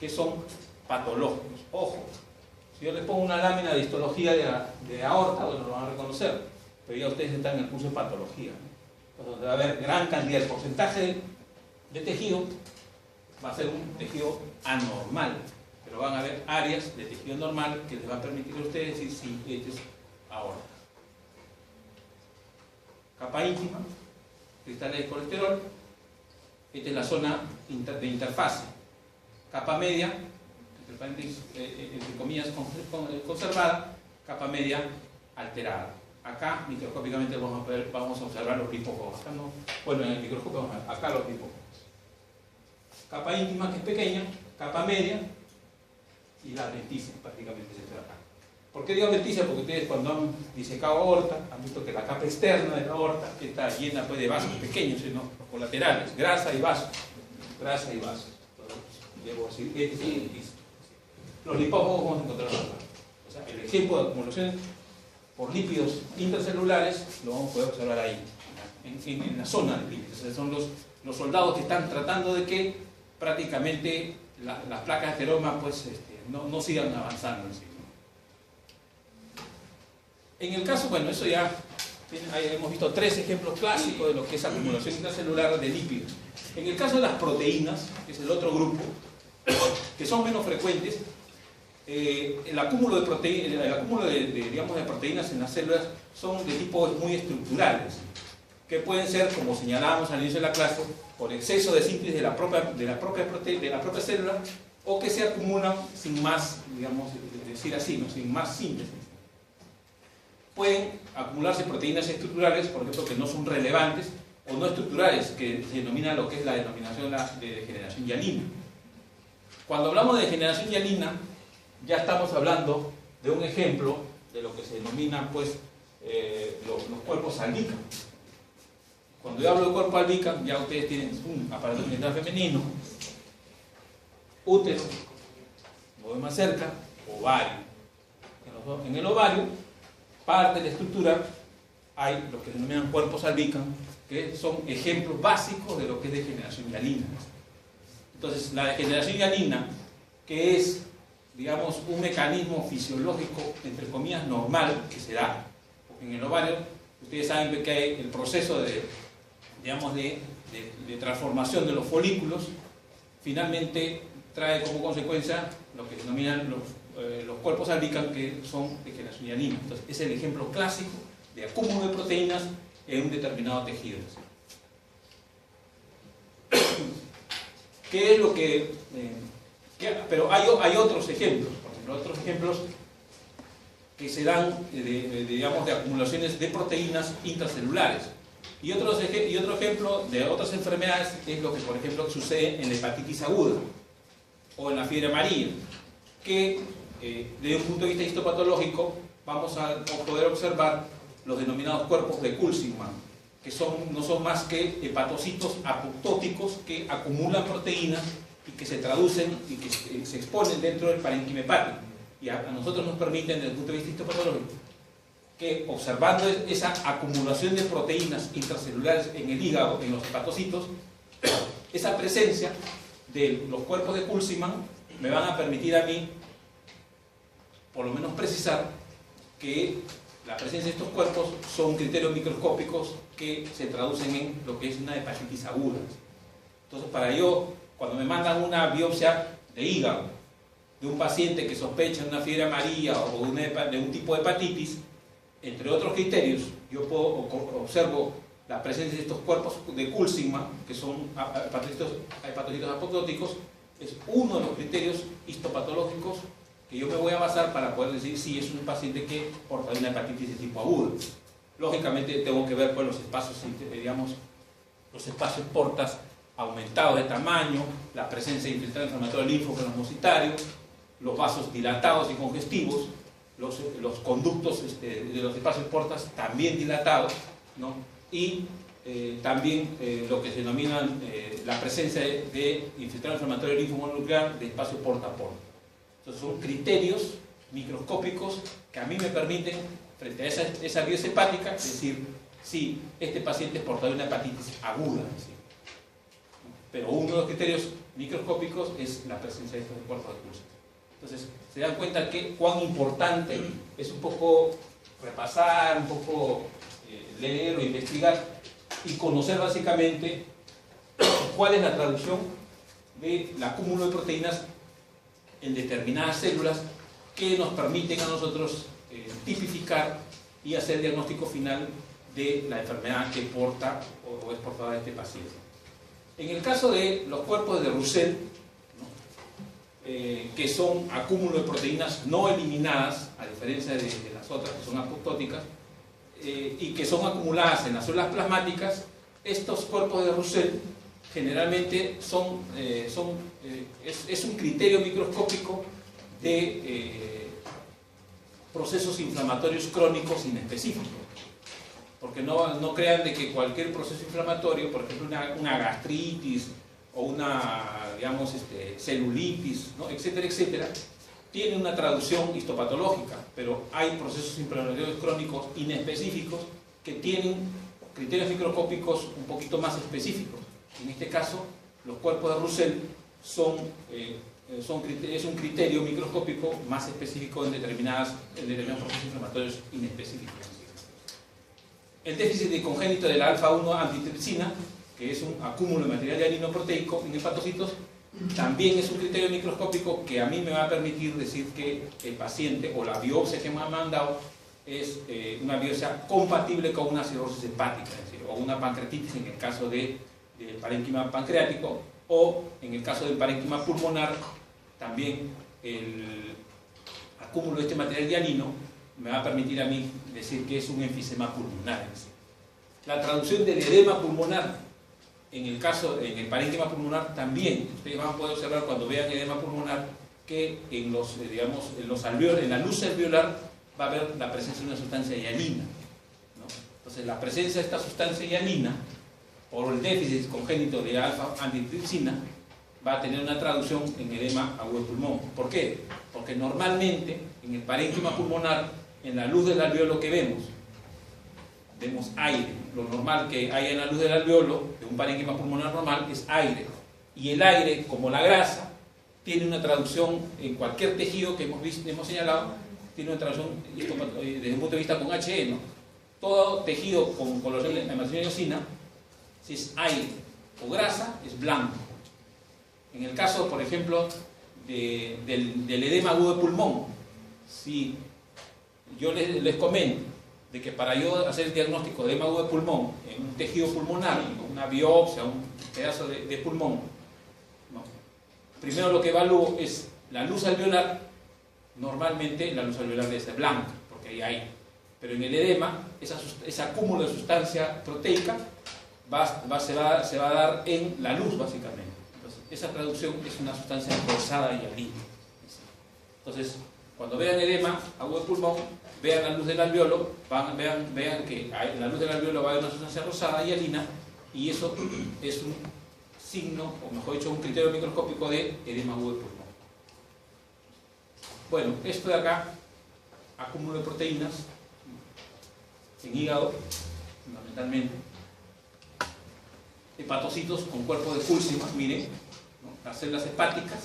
que son patológicos. Ojo, si yo les pongo una lámina de histología de aorta, bueno, lo van a reconocer, pero ya ustedes están en el curso de patología, ¿no? Donde va a haber gran cantidad, el porcentaje de tejido va a ser un tejido anormal, pero van a haber áreas de tejido normal que les va a permitir a ustedes decir si este es aorta. Capa íntima, cristales de colesterol, esta es la zona de interfase. Capa media, entre comillas conservada, capa media alterada. Acá microscópicamente vamos a observar los lipófagos. Acá no, bueno, en el microscopio vamos a ver, acá los lipófagos. Capa íntima, que es pequeña, capa media y la adventicia prácticamente se trata. ¿Por qué digo adventicia? Porque ustedes cuando han disecado aorta han visto que la capa externa de la aorta está llena pues, de vasos pequeños, sino los colaterales, grasa y vasos. Grasa y vasos. Debo decir, este es adventicia. Los lipófagos vamos a encontrar acá. O sea, el ejemplo de acumulación por lípidos intracelulares lo vamos a poder observar ahí, en la zona de lípidos. O sea, son los soldados que están tratando de que prácticamente las placas de ateroma pues, no sigan avanzando. ¿Sí? En el caso, bueno, eso ya hemos visto 3 ejemplos clásicos de lo que es acumulación intracelular de lípidos. En el caso de las proteínas, que es el otro grupo, que son menos frecuentes, el acúmulo de proteínas en las células son de tipo muy estructurales, que pueden ser, como señalábamos al inicio de la clase, por exceso de síntesis de la propia célula, o que se acumulan sin más, digamos, decir así, ¿no? Sin más síntesis. Pueden acumularse proteínas estructurales, por ejemplo, que no son relevantes, o no estructurales, que se denomina lo que es la denominación de degeneración hialina. Cuando hablamos de degeneración hialina, ya estamos hablando de un ejemplo de lo que se denomina pues, los cuerpos albícanos. Cuando yo hablo de cuerpo albícano, ya ustedes tienen un aparato genital femenino, útero, lo ven más cerca, ovario. En el ovario, parte de la estructura, hay lo que se denominan cuerpos albícanos, que son ejemplos básicos de lo que es degeneración hialina. Entonces, la degeneración hialina, que es, digamos, un mecanismo fisiológico, entre comillas, normal, que se da en el ovario, ustedes saben que hay el proceso de digamos, de transformación de los folículos, finalmente trae como consecuencia lo que se denominan los cuerpos albicans, que son de generación hialina. Entonces, es el ejemplo clásico de acúmulo de proteínas en un determinado tejido. ¿Qué es lo que...? Pero hay otros ejemplos, por ejemplo, otros ejemplos que se dan, digamos, de acumulaciones de proteínas intracelulares. Y otro ejemplo de otras enfermedades es lo que, por ejemplo, sucede en la hepatitis aguda o en la fiebre amarilla, que desde un punto de vista histopatológico vamos a poder observar los denominados cuerpos de Coulsingman, que no son más que hepatocitos apoptóticos que acumulan proteínas y que se traducen y que se exponen dentro del parénquima hepático. Y a nosotros nos permiten, desde el punto de vista histopatológico, que observando esa acumulación de proteínas intracelulares en el hígado, en los hepatocitos, esa presencia de los cuerpos de Coulsingman me van a permitir a mí, por lo menos, precisar que la presencia de estos cuerpos son criterios microscópicos que se traducen en lo que es una hepatitis aguda. Entonces, para ello, cuando me mandan una biopsia de hígado de un paciente que sospecha de una fiebre amarilla o de un tipo de hepatitis, entre otros criterios, yo observo la presencia de estos cuerpos de Coulsingman, que son hepatocitos apoptóticos, es uno de los criterios histopatológicos que yo me voy a basar para poder decir si es un paciente que porta una hepatitis de tipo agudo. Lógicamente tengo que ver con los espacios, digamos, los espacios portas aumentados de tamaño, la presencia de infiltrado inflamatorio linfoplasmocitario, los vasos dilatados y congestivos, los conductos de los espacios portas también dilatados, ¿no? Y también lo que se denomina la presencia de infiltrado inflamatorio linfomononuclear de espacio porta a porta. Entonces son criterios microscópicos que a mí me permiten, frente a esa biopsia hepática, decir si este paciente es portador de una hepatitis aguda. ¿Sí? Pero uno de los criterios microscópicos es la presencia de estos cuerpos de Coulsingman. Entonces, se dan cuenta que cuán importante es un poco repasar, un poco leer o investigar y conocer básicamente cuál es la traducción del acúmulo de proteínas en determinadas células que nos permiten a nosotros tipificar y hacer el diagnóstico final de la enfermedad que porta o es portadora de este paciente. En el caso de los cuerpos de Roussel, que son acúmulo de proteínas no eliminadas, a diferencia de las otras que son apoptóticas, y que son acumuladas en las células plasmáticas, estos cuerpos de Roussel generalmente es un criterio microscópico de procesos inflamatorios crónicos inespecíficos. Porque no crean de que cualquier proceso inflamatorio, por ejemplo una gastritis o una, digamos, celulitis, ¿no? etcétera, etcétera, tiene una traducción histopatológica, pero hay procesos inflamatorios crónicos inespecíficos que tienen criterios microscópicos un poquito más específicos. En este caso, los cuerpos de Roussel es un criterio microscópico más específico en determinados procesos inflamatorios inespecíficos. El déficit congénito de la alfa-1 antitripsina, que es un acúmulo de material hialino proteico en hepatocitos, también es un criterio microscópico que a mí me va a permitir decir que el paciente o la biopsia que me ha mandado es una biopsia compatible con una cirrosis hepática, es decir, o una pancreatitis en el caso del parénquima pancreático, o en el caso del parénquima pulmonar, también el acúmulo de este material hialino me va a permitir a mí decir que es un enfisema pulmonar. La traducción del edema pulmonar en el parénquima pulmonar también, ustedes van a poder observar cuando vean edema pulmonar que en los alveolos, en la luz alveolar va a haber la presencia de una sustancia hialina, ¿no? Entonces la presencia de esta sustancia hialina por el déficit congénito de alfa-antitripsina va a tener una traducción en edema agudo de pulmón. ¿Por qué? Porque normalmente en el parénquima pulmonar, en la luz del alveolo que vemos aire. Lo normal que hay en la luz del alveolo de un parénquima pulmonar normal es aire. Y el aire, como la grasa, tiene una traducción en cualquier tejido que hemos señalado, tiene una traducción desde un punto de vista con HE, ¿no? Todo tejido con coloración de hematocina Si es aire o grasa, es blanco. En el caso, por ejemplo, del edema agudo de pulmón, si yo les comento de que para yo hacer el diagnóstico de edema agudo de pulmón en un tejido pulmonar, una biopsia, un pedazo de pulmón, ¿no? Primero lo que evalúo es la luz alveolar. Normalmente la luz alveolar debe ser blanca, porque hay aire. Pero en el edema, ese acúmulo de sustancia proteica se va a dar en la luz, básicamente. Entonces, esa traducción es una sustancia rosada y alina. Entonces, cuando vean edema agudo de pulmón, vean la luz del alveolo, vean que en la luz del alveolo va a haber una sustancia rosada y alina, y eso es un signo, o mejor dicho, un criterio microscópico de edema agudo de pulmón. Bueno, esto de acá, acúmulo de proteínas en hígado, fundamentalmente. Hepatocitos con cuerpo de Pulsiman, miren, ¿no? Las células hepáticas,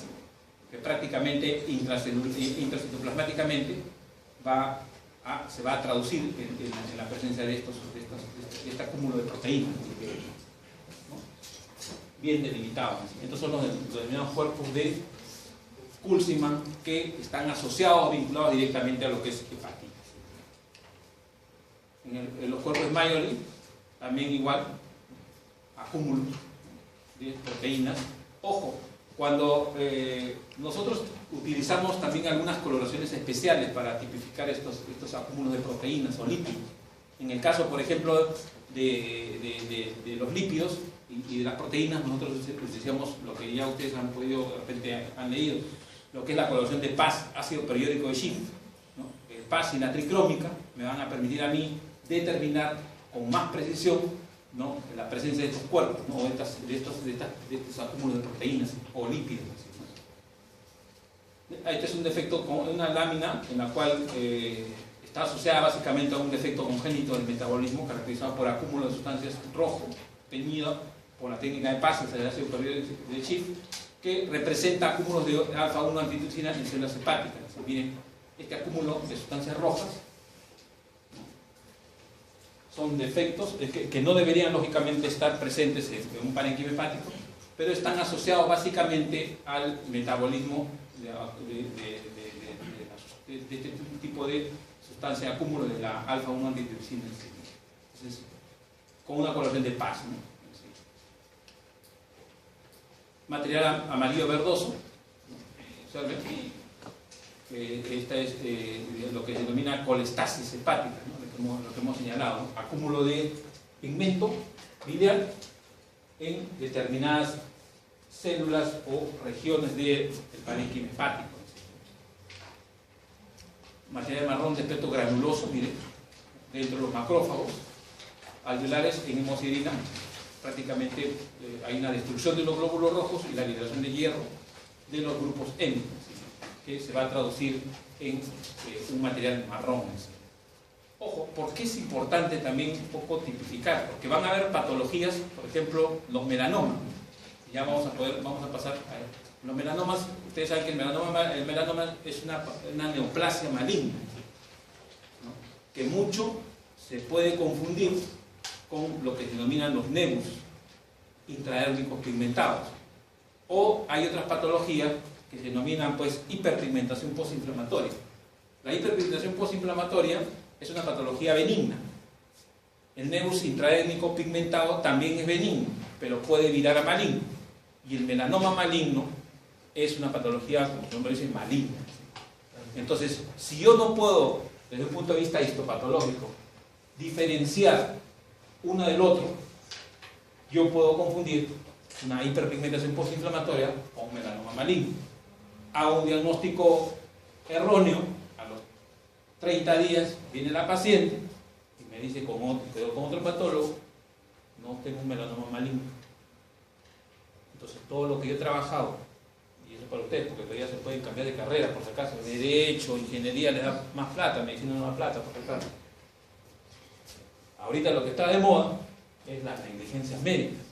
que prácticamente intracitoplasmáticamente se va a traducir en la presencia de este acúmulo de proteínas, ¿no? Bien delimitados. Estos son los denominados cuerpos de Pulsiman que están asociados, vinculados directamente a lo que es hepatitis. En los cuerpos de Mayoli, también igual, acúmulos de proteínas. Ojo, cuando nosotros utilizamos también algunas coloraciones especiales para tipificar estos acúmulos de proteínas o lípidos. En el caso, por ejemplo, de los lípidos y de las proteínas, nosotros utilizamos lo que ya ustedes han podido, de repente han leído, lo que es la coloración de PAS, ácido periódico de Schiff, ¿no? El PAS y la tricrómica me van a permitir a mí determinar con más precisión, ¿no?, la presencia de estos cuerpos, ¿no?, de estos acúmulos de proteínas o lípidos. Este es un defecto con una lámina en la cual está asociada básicamente a un defecto congénito del metabolismo caracterizado por acúmulo de sustancias rojo, teñido por la técnica de PAS, el ácido periódico de Schiff, que representa acúmulos de alfa-1 antitrypsina en células hepáticas. Miren, este acúmulo de sustancias rojas son defectos que no deberían lógicamente estar presentes en un parénquima hepático, pero están asociados básicamente al metabolismo de este tipo de sustancia de acúmulo de la alfa-1 antitrypsina. Entonces, con una coloración de PAS, ¿no? Material amarillo verdoso, observen, esta es lo que se denomina colestasis hepática, ¿no?, lo que hemos señalado, ¿no?, acúmulo de pigmento biliar en determinadas células o regiones del parénquima hepático. Material marrón de aspecto granuloso, miren, dentro de los macrófagos alveolares en hemosiderina. Prácticamente hay una destrucción de los glóbulos rojos y la liberación de hierro de los grupos M, que se va a traducir en un material marrón. Ojo, ¿por qué es importante también un poco tipificar? Porque van a haber patologías, por ejemplo, los melanomas. Ya vamos a pasar a los melanomas. Ustedes saben que el melanoma es una neoplasia maligna, ¿no?, que mucho se puede confundir con lo que se denominan los nevus intraérmicos pigmentados. O hay otras patologías que se denominan, pues, hiperpigmentación postinflamatoria. La hiperpigmentación postinflamatoria es una patología benigna. El nevus intraérmico pigmentado también es benigno, pero puede virar a maligno. Y el melanoma maligno es una patología, como su nombre dice, maligna. Entonces, si yo no puedo, desde un punto de vista histopatológico, diferenciar uno del otro, yo puedo confundir una hiperpigmentación postinflamatoria con un melanoma maligno. Hago un diagnóstico erróneo, a los 30 días viene la paciente y me dice, quedo con otro patólogo, no tengo un melanoma maligno. Entonces todo lo que yo he trabajado, y eso para ustedes, porque todavía se pueden cambiar de carrera, por si acaso, derecho, ingeniería les da más plata, medicina no da plata, por si acaso. Ahorita lo que está de moda es las negligencias médicas.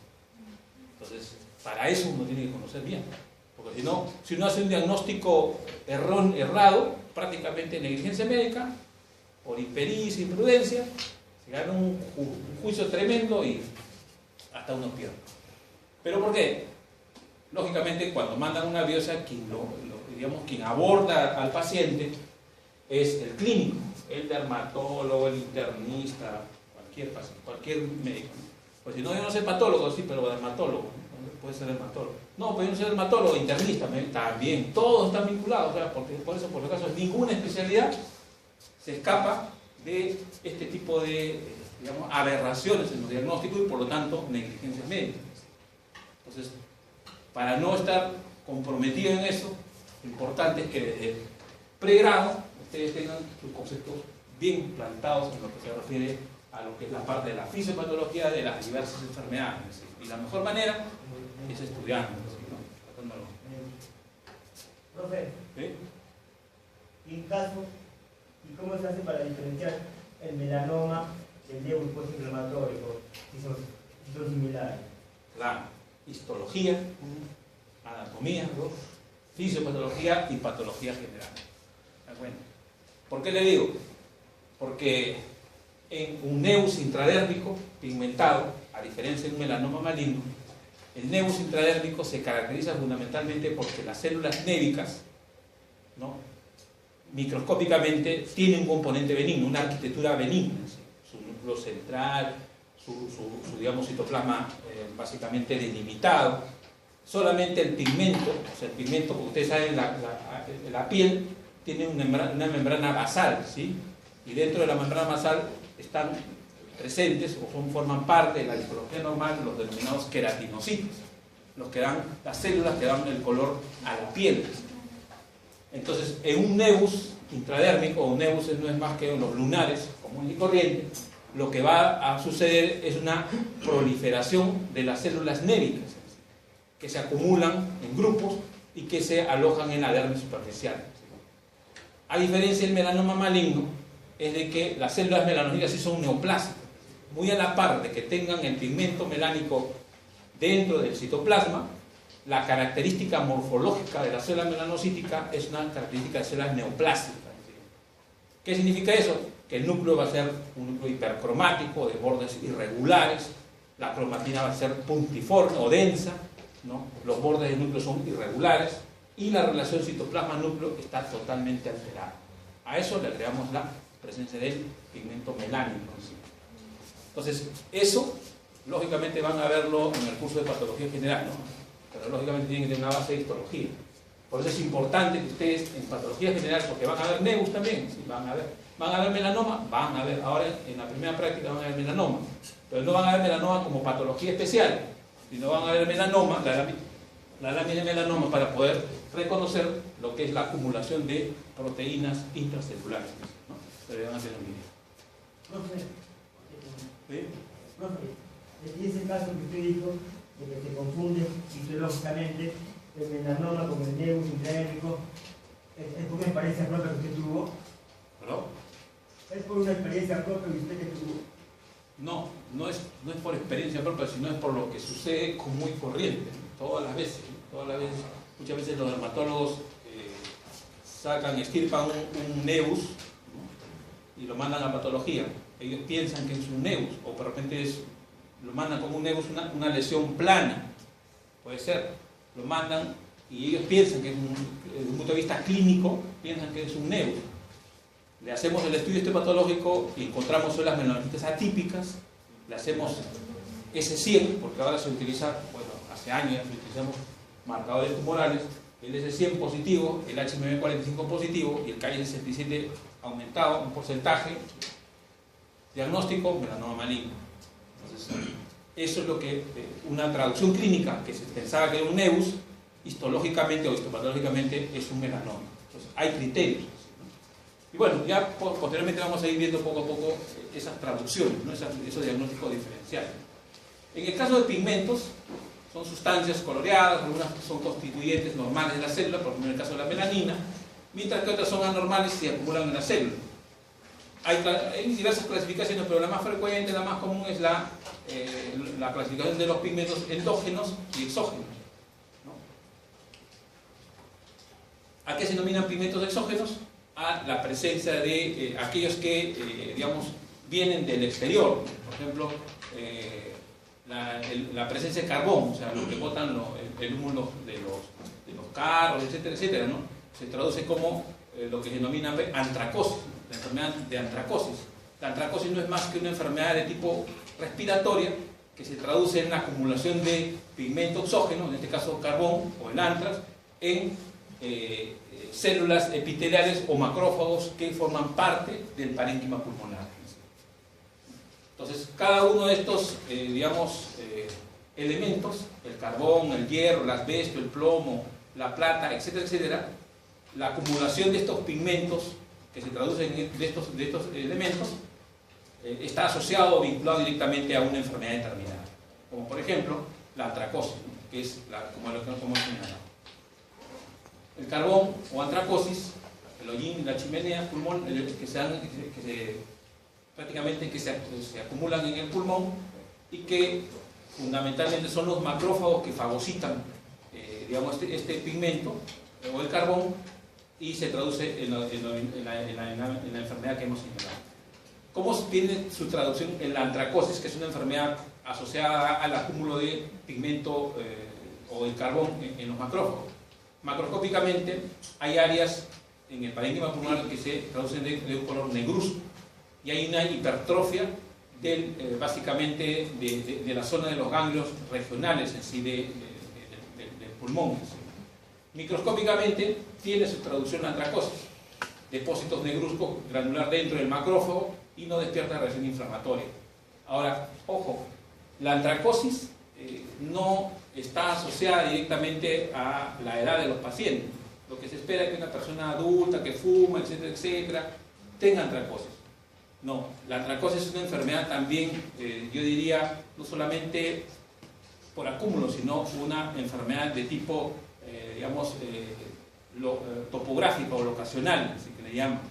Entonces, para eso uno tiene que conocer bien. Porque si uno hace un diagnóstico errado, prácticamente negligencia médica, por impericia, imprudencia, se gana un juicio tremendo y hasta uno pierde. ¿Pero por qué? Lógicamente, cuando mandan una biopsia, quien aborda al paciente es el clínico, el dermatólogo, el internista, cualquier médico. Pues si no, yo no soy patólogo, sí, pero dermatólogo, ¿no? Puede ser dermatólogo. No, pues yo no soy dermatólogo, internista, también, todos están vinculados, o sea, porque por eso, por lo caso, ninguna especialidad se escapa de este tipo de, digamos, aberraciones en los diagnósticos y por lo tanto negligencias médicas. Entonces, para no estar comprometido en eso, lo importante es que desde el pregrado ustedes tengan sus conceptos bien plantados en lo que se refiere a lo que es la parte de la fisiopatología de las diversas enfermedades, ¿sí? Y la mejor manera es estudiando, ¿sí? ¿No? Profe, ¿sí? ¿en caso y cómo se hace para diferenciar el melanoma del nevus postinflamatorio, si son similares? La histología, anatomía, fisiopatología y patología general. Bueno, ¿por qué le digo? Porque en un nevus intradérmico pigmentado, a diferencia de un melanoma maligno, el nevus intradérmico se caracteriza fundamentalmente porque las células névicas, ¿no?, microscópicamente tienen un componente benigno, una arquitectura benigna, ¿sí? Su núcleo central, su digamos, citoplasma básicamente delimitado. Solamente el pigmento, o sea, el pigmento, como ustedes saben, la piel tiene una membrana basal, ¿sí? Y dentro de la membrana basal están presentes o forman parte de la histología normal los denominados queratinocitos, los que dan las células que dan el color a la piel. Entonces, en un nevus intradérmico, o un nevus no es más que los lunares común y corriente, lo que va a suceder es una proliferación de las células névicas que se acumulan en grupos y que se alojan en la dermis superficial. A diferencia del melanoma maligno, es de que las células melanócitas sí son neoplásicas, muy a la par de que tengan el pigmento melánico dentro del citoplasma. La característica morfológica de la célula melanocítica es una característica de células neoplásicas. ¿Qué significa eso? Que el núcleo va a ser un núcleo hipercromático, de bordes irregulares, la cromatina va a ser puntiforme o densa, ¿no? Los bordes del núcleo son irregulares y la relación citoplasma-núcleo está totalmente alterada. A eso le agregamos la presencia del pigmento melánico. Entonces, eso, lógicamente van a verlo en el curso de patología general, ¿no? Pero lógicamente tienen que tener una base de histología. Por eso es importante que ustedes en patología general, porque van a ver nevus también, ¿sí? Van a ver melanoma, van a ver, ahora en la primera práctica van a ver melanoma, pero no van a ver melanoma como patología especial, sino van a ver melanoma, la lámina de melanoma, para poder reconocer lo que es la acumulación de proteínas intracelulares, ¿no? Pero van a hacer un video. Profe, ¿Sí? profe, y ese caso que usted dijo, de que se confunde fisiológicamente el melanoma con el nevus intradérmico, ¿es por una experiencia propia que usted tuvo? ¿Perdón? ¿Es por una experiencia propia que usted tuvo? No es por experiencia propia, sino es por lo que sucede común y corriente, ¿no? Todas las veces. Muchas veces los dermatólogos estirpan un nevus, ¿no?, y lo mandan a patología. Ellos piensan que es un nevus, o de repente lo mandan como un nevus, una lesión plana, puede ser. Lo mandan y ellos piensan que desde un punto de vista clínico, piensan que es un nevus. Le hacemos el estudio patológico y encontramos células melanocitas atípicas, le hacemos S100, porque ahora se utiliza, bueno, hace años ya utilizamos marcadores tumorales, el S100 positivo, el HMB45 positivo y el Ki67 aumentado, un porcentaje, diagnóstico, melanoma maligno. Entonces, eso es lo que, una traducción clínica que se pensaba que era un nevus, histológicamente o histopatológicamente es un melanoma. Entonces, hay criterios. Y bueno, ya posteriormente vamos a ir viendo poco a poco esas traducciones, ¿no?, esos diagnósticos diferenciales. En el caso de pigmentos, son sustancias coloreadas, algunas son constituyentes normales de la célula, por ejemplo en el caso de la melanina, mientras que otras son anormales y se acumulan en la célula. Hay diversas clasificaciones, pero la más frecuente, la más común es la clasificación de los pigmentos endógenos y exógenos, ¿no? ¿A qué se denominan pigmentos exógenos? A la presencia de aquellos que, digamos, vienen del exterior. Por ejemplo, la presencia de carbón, o sea, lo que botan el humo de los carros, etcétera, etcétera, ¿no? Se traduce como lo que se denomina antracosis, la enfermedad de antracosis. La antracosis no es más que una enfermedad de tipo respiratoria que se traduce en la acumulación de pigmento exógeno, en este caso carbón o el antrax, en células epiteliales o macrófagos que forman parte del parénquima pulmonar. Entonces, cada uno de estos, elementos, el carbón, el hierro, el asbesto, el plomo, la plata, etcétera, etcétera, la acumulación de estos pigmentos que se traducen de estos elementos está asociado o vinculado directamente a una enfermedad determinada, como por ejemplo la antracosis, que es como lo que hemos señalado. El carbón o antracosis, el hollín, la chimenea, pulmón, prácticamente se acumulan en el pulmón y que fundamentalmente son los macrófagos que fagocitan este pigmento o el carbón y se traduce en la enfermedad que hemos señalado. ¿Cómo tiene su traducción en la antracosis, que es una enfermedad asociada al acúmulo de pigmento o de carbón en los macrófagos? Macroscópicamente hay áreas en el parénquima pulmonar que se traducen de un color negruzco y hay una hipertrofia básicamente de la zona de los ganglios regionales en sí del pulmón. Microscópicamente tiene su traducción en antracosis, depósitos negruzcos granular dentro del macrófago y no despierta reacción inflamatoria. Ahora, ojo, la antracosis no está asociada directamente a la edad de los pacientes. Lo que se espera es que una persona adulta que fuma, etcétera, etcétera, tenga antracosis. No, la antracosis es una enfermedad también, yo diría, no solamente por acúmulo, sino una enfermedad de tipo, topográfico o locacional, así que le llaman.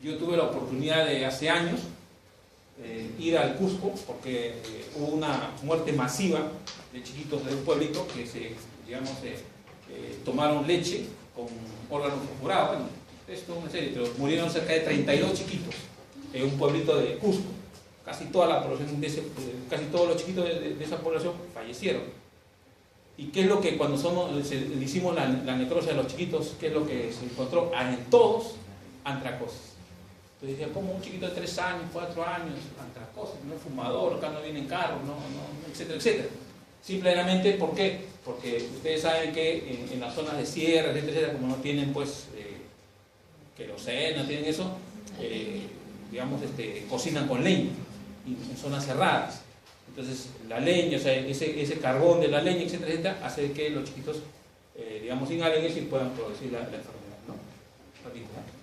Yo tuve la oportunidad de hace años ir al Cusco porque hubo una muerte masiva de chiquitos de un pueblito que tomaron leche con órganos fosforados. Bueno, esto es una serie, pero murieron cerca de 32 chiquitos en un pueblito de Cusco. Casi toda la población casi todos los chiquitos de esa población fallecieron. ¿Y qué es lo que cuando le hicimos la necrosis a los chiquitos, qué es lo que se encontró? En todos, antracosis. Entonces decía, como un chiquito de 3 años, 4 años, antracosis, no es fumador, acá no viene en carro, etcétera, etcétera. Simplemente, ¿por qué? Porque ustedes saben que en las zonas de sierra, etcétera, etcétera, como no tienen queroseno, no tienen eso, cocinan con leña en zonas cerradas. Entonces la leña, o sea, ese carbón de la leña, etcétera, etcétera, hace que los chiquitos, inhalen eso y puedan producir la enfermedad, ¿no? Repito, ¿no?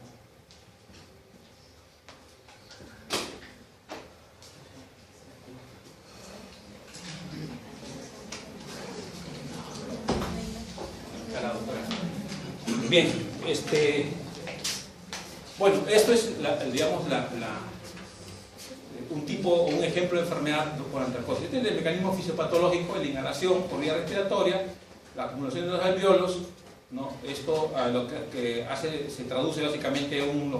Bien, bueno, esto es, un ejemplo de enfermedad por antracosis. Este es el mecanismo fisiopatológico de la inhalación por vía respiratoria, la acumulación de los alveolos, ¿no? Esto lo que hace, se traduce básicamente en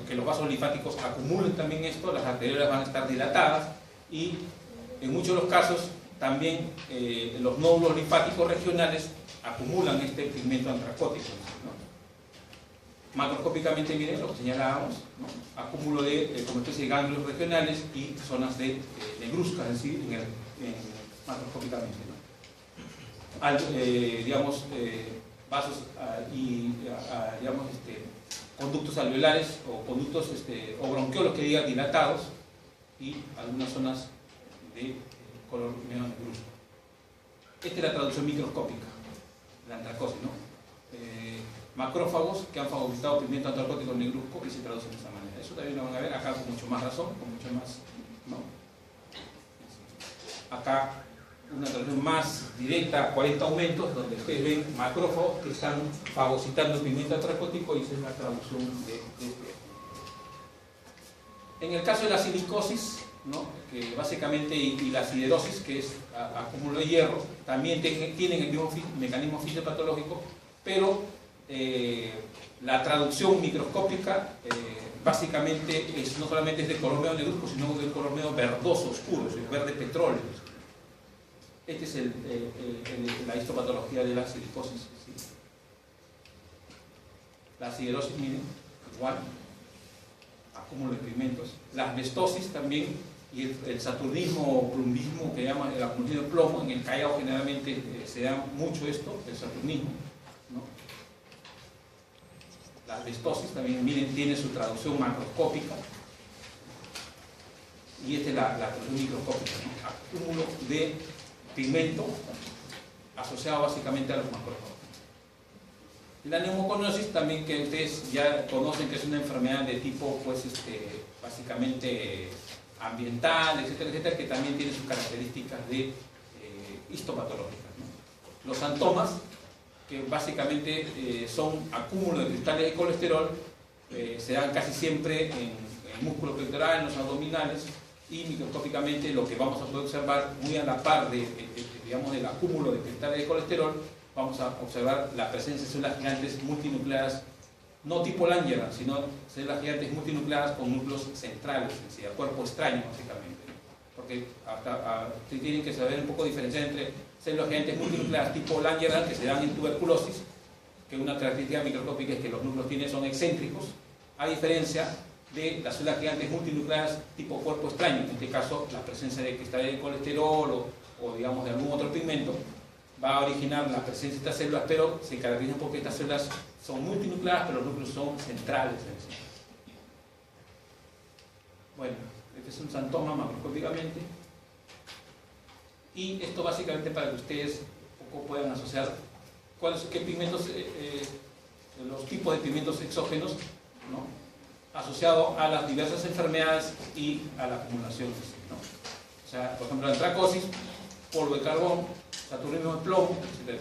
que los vasos linfáticos acumulen también esto, las arteriolas van a estar dilatadas y en muchos de los casos también los nódulos linfáticos regionales acumulan este pigmento antracótico, ¿no? Macroscópicamente, miren lo que señalábamos, ¿no? Acúmulo de como especie de ganglios regionales y zonas de negruzcas, es decir, macroscópicamente, ¿no? Vasos y conductos alveolares o conductos o bronquiolos que digan dilatados y algunas zonas de color medio negruzco. Esta es la traducción microscópica de la antracosis, ¿no? Macrófagos que han fagocitado pigmento antracótico negruzco y se traducen de esa manera. Eso también lo van a ver acá con mucho más razón, con mucho más, ¿no? Acá una traducción más directa, 40 aumentos, donde ustedes ven macrófagos que están fagocitando el pigmento antracótico y esa es la traducción de este. En el caso de la silicosis, ¿no? Que básicamente, y la siderosis, que es acúmulo de hierro, también tienen el mismo mecanismo fisiopatológico, pero la traducción microscópica básicamente no solamente es de color medio negruzco, sino de color medio verdoso oscuro, es verde petróleo. Esta es la histopatología de la silicosis. ¿Sí? La siderosis, miren, igual, acúmulo de pigmentos. La asbestosis también, y el saturnismo o plumbismo, que llaman el acumulación de plomo. En el Callao generalmente se da mucho esto, el saturnismo, ¿no? La asbestosis también, miren, tiene su traducción macroscópica. Y esta es la traducción microscópica, ¿no? Acúmulo de pigmento asociado básicamente a los macrófagos. La neumoconiosis también, que ustedes ya conocen que es una enfermedad de tipo, pues, básicamente ambiental, etcétera, etcétera, que también tiene sus características de histopatológicas, ¿no? Los santomas, que básicamente son acúmulo de cristales de colesterol, se dan casi siempre en el músculo pectoral, en los abdominales, y microscópicamente lo que vamos a poder observar muy a la par digamos, del acúmulo de cristales de colesterol, vamos a observar la presencia de células gigantes multinucleadas, no tipo Langerhans, sino células gigantes multinucleadas con núcleos centrales, es decir, cuerpo extraño básicamente. Porque ustedes tienen que saber un poco diferenciar entre células gigantes multinucleadas tipo Langerhans, que se dan en tuberculosis, que una característica microscópica es que los núcleos son excéntricos, a diferencia de las células gigantes multinucleadas tipo cuerpo extraño, en este caso la presencia de cristales de colesterol o digamos de algún otro pigmento va a originar la presencia de estas células, pero se caracterizan porque estas células son multinucleadas, pero los núcleos son centrales. Bueno, este es un santoma macroscópicamente, y esto básicamente para que ustedes un poco puedan asociar qué pigmentos, los tipos de pigmentos exógenos, ¿no? Asociado a las diversas enfermedades y a la acumulación, ¿no? O sea, por ejemplo, la antracosis, polvo de carbón, saturnismo de plomo, etc.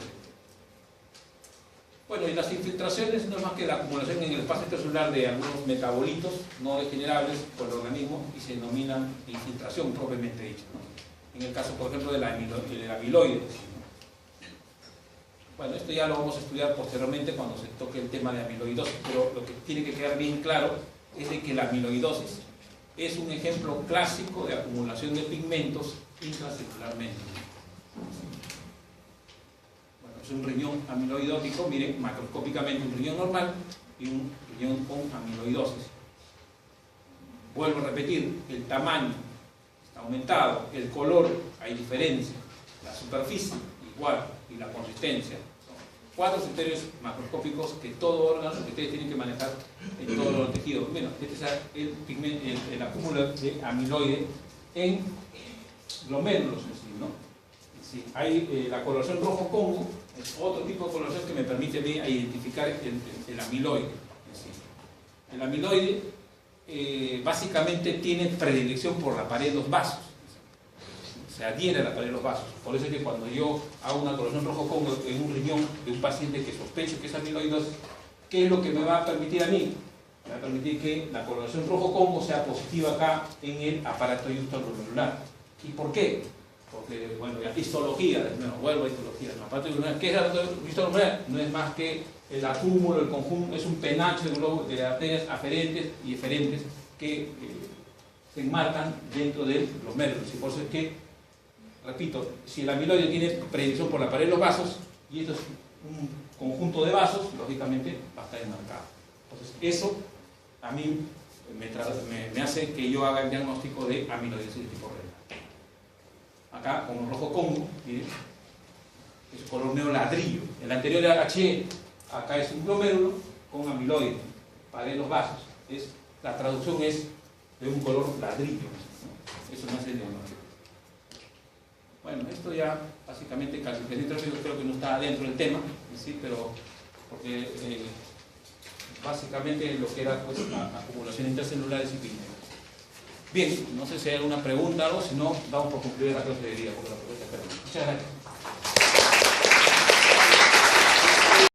Bueno, y las infiltraciones no es más que la acumulación en el espacio extracelular de algunos metabolitos no degenerables por el organismo y se denominan infiltración propiamente dicha, ¿no? En el caso, por ejemplo, del amiloide, ¿no? Bueno, esto ya lo vamos a estudiar posteriormente cuando se toque el tema de amiloidosis, pero lo que tiene que quedar bien claro es de que la amiloidosis es un ejemplo clásico de acumulación de pigmentos intracelularmente. Bueno, es un riñón amiloidótico, miren, macroscópicamente un riñón normal y un riñón con amiloidosis. Vuelvo a repetir, el tamaño está aumentado, el color hay diferencia, la superficie igual y la consistencia. 4 criterios macroscópicos que todo órgano que ustedes tienen que manejar en todos los tejidos. Bueno, este es el acúmulo de amiloide en glomérulos en sí, ¿no? Sí, hay la coloración rojo Congo, es otro tipo de coloración que me permite identificar el amiloide en sí. El amiloide básicamente tiene predilección por la pared de los vasos. Se adhiere a la pared de los vasos. Por eso es que cuando yo hago una coloración rojo Congo en un riñón de un paciente que sospecho que es amiloidosis, ¿qué es lo que me va a permitir a mí? Me va a permitir que la coloración rojo Congo sea positiva acá en el aparato glomerular. ¿Y por qué? Porque, bueno, la histología, vuelvo a histología. El aparato glomerular, ¿qué es el aparato glomerular? No es más que el acúmulo, el conjunto, es un penacho de arterias aferentes y eferentes que se enmarcan dentro de los mérulos. Y por eso es que, repito, si el amiloide tiene predilección por la pared de los vasos, y esto es un conjunto de vasos, lógicamente va a estar enmarcado. Entonces, eso a mí me hace que yo haga el diagnóstico de amiloidosis de tipo renal. Acá, con el rojo Congo, miren, es color neo ladrillo. El anterior era H, acá es un glomérulo con amiloide, pared de los vasos. La traducción es de un color ladrillo, ¿no? Eso me hace el diagnóstico. Bueno, esto ya básicamente calcificación intravenosa creo que no está dentro del tema, ¿sí? Pero porque básicamente lo que era pues la acumulación intracelulares y pigmentos. Bien, no sé si hay alguna pregunta o algo, si no, vamos por concluir la clase de día, porque la profesora está. Muchas gracias.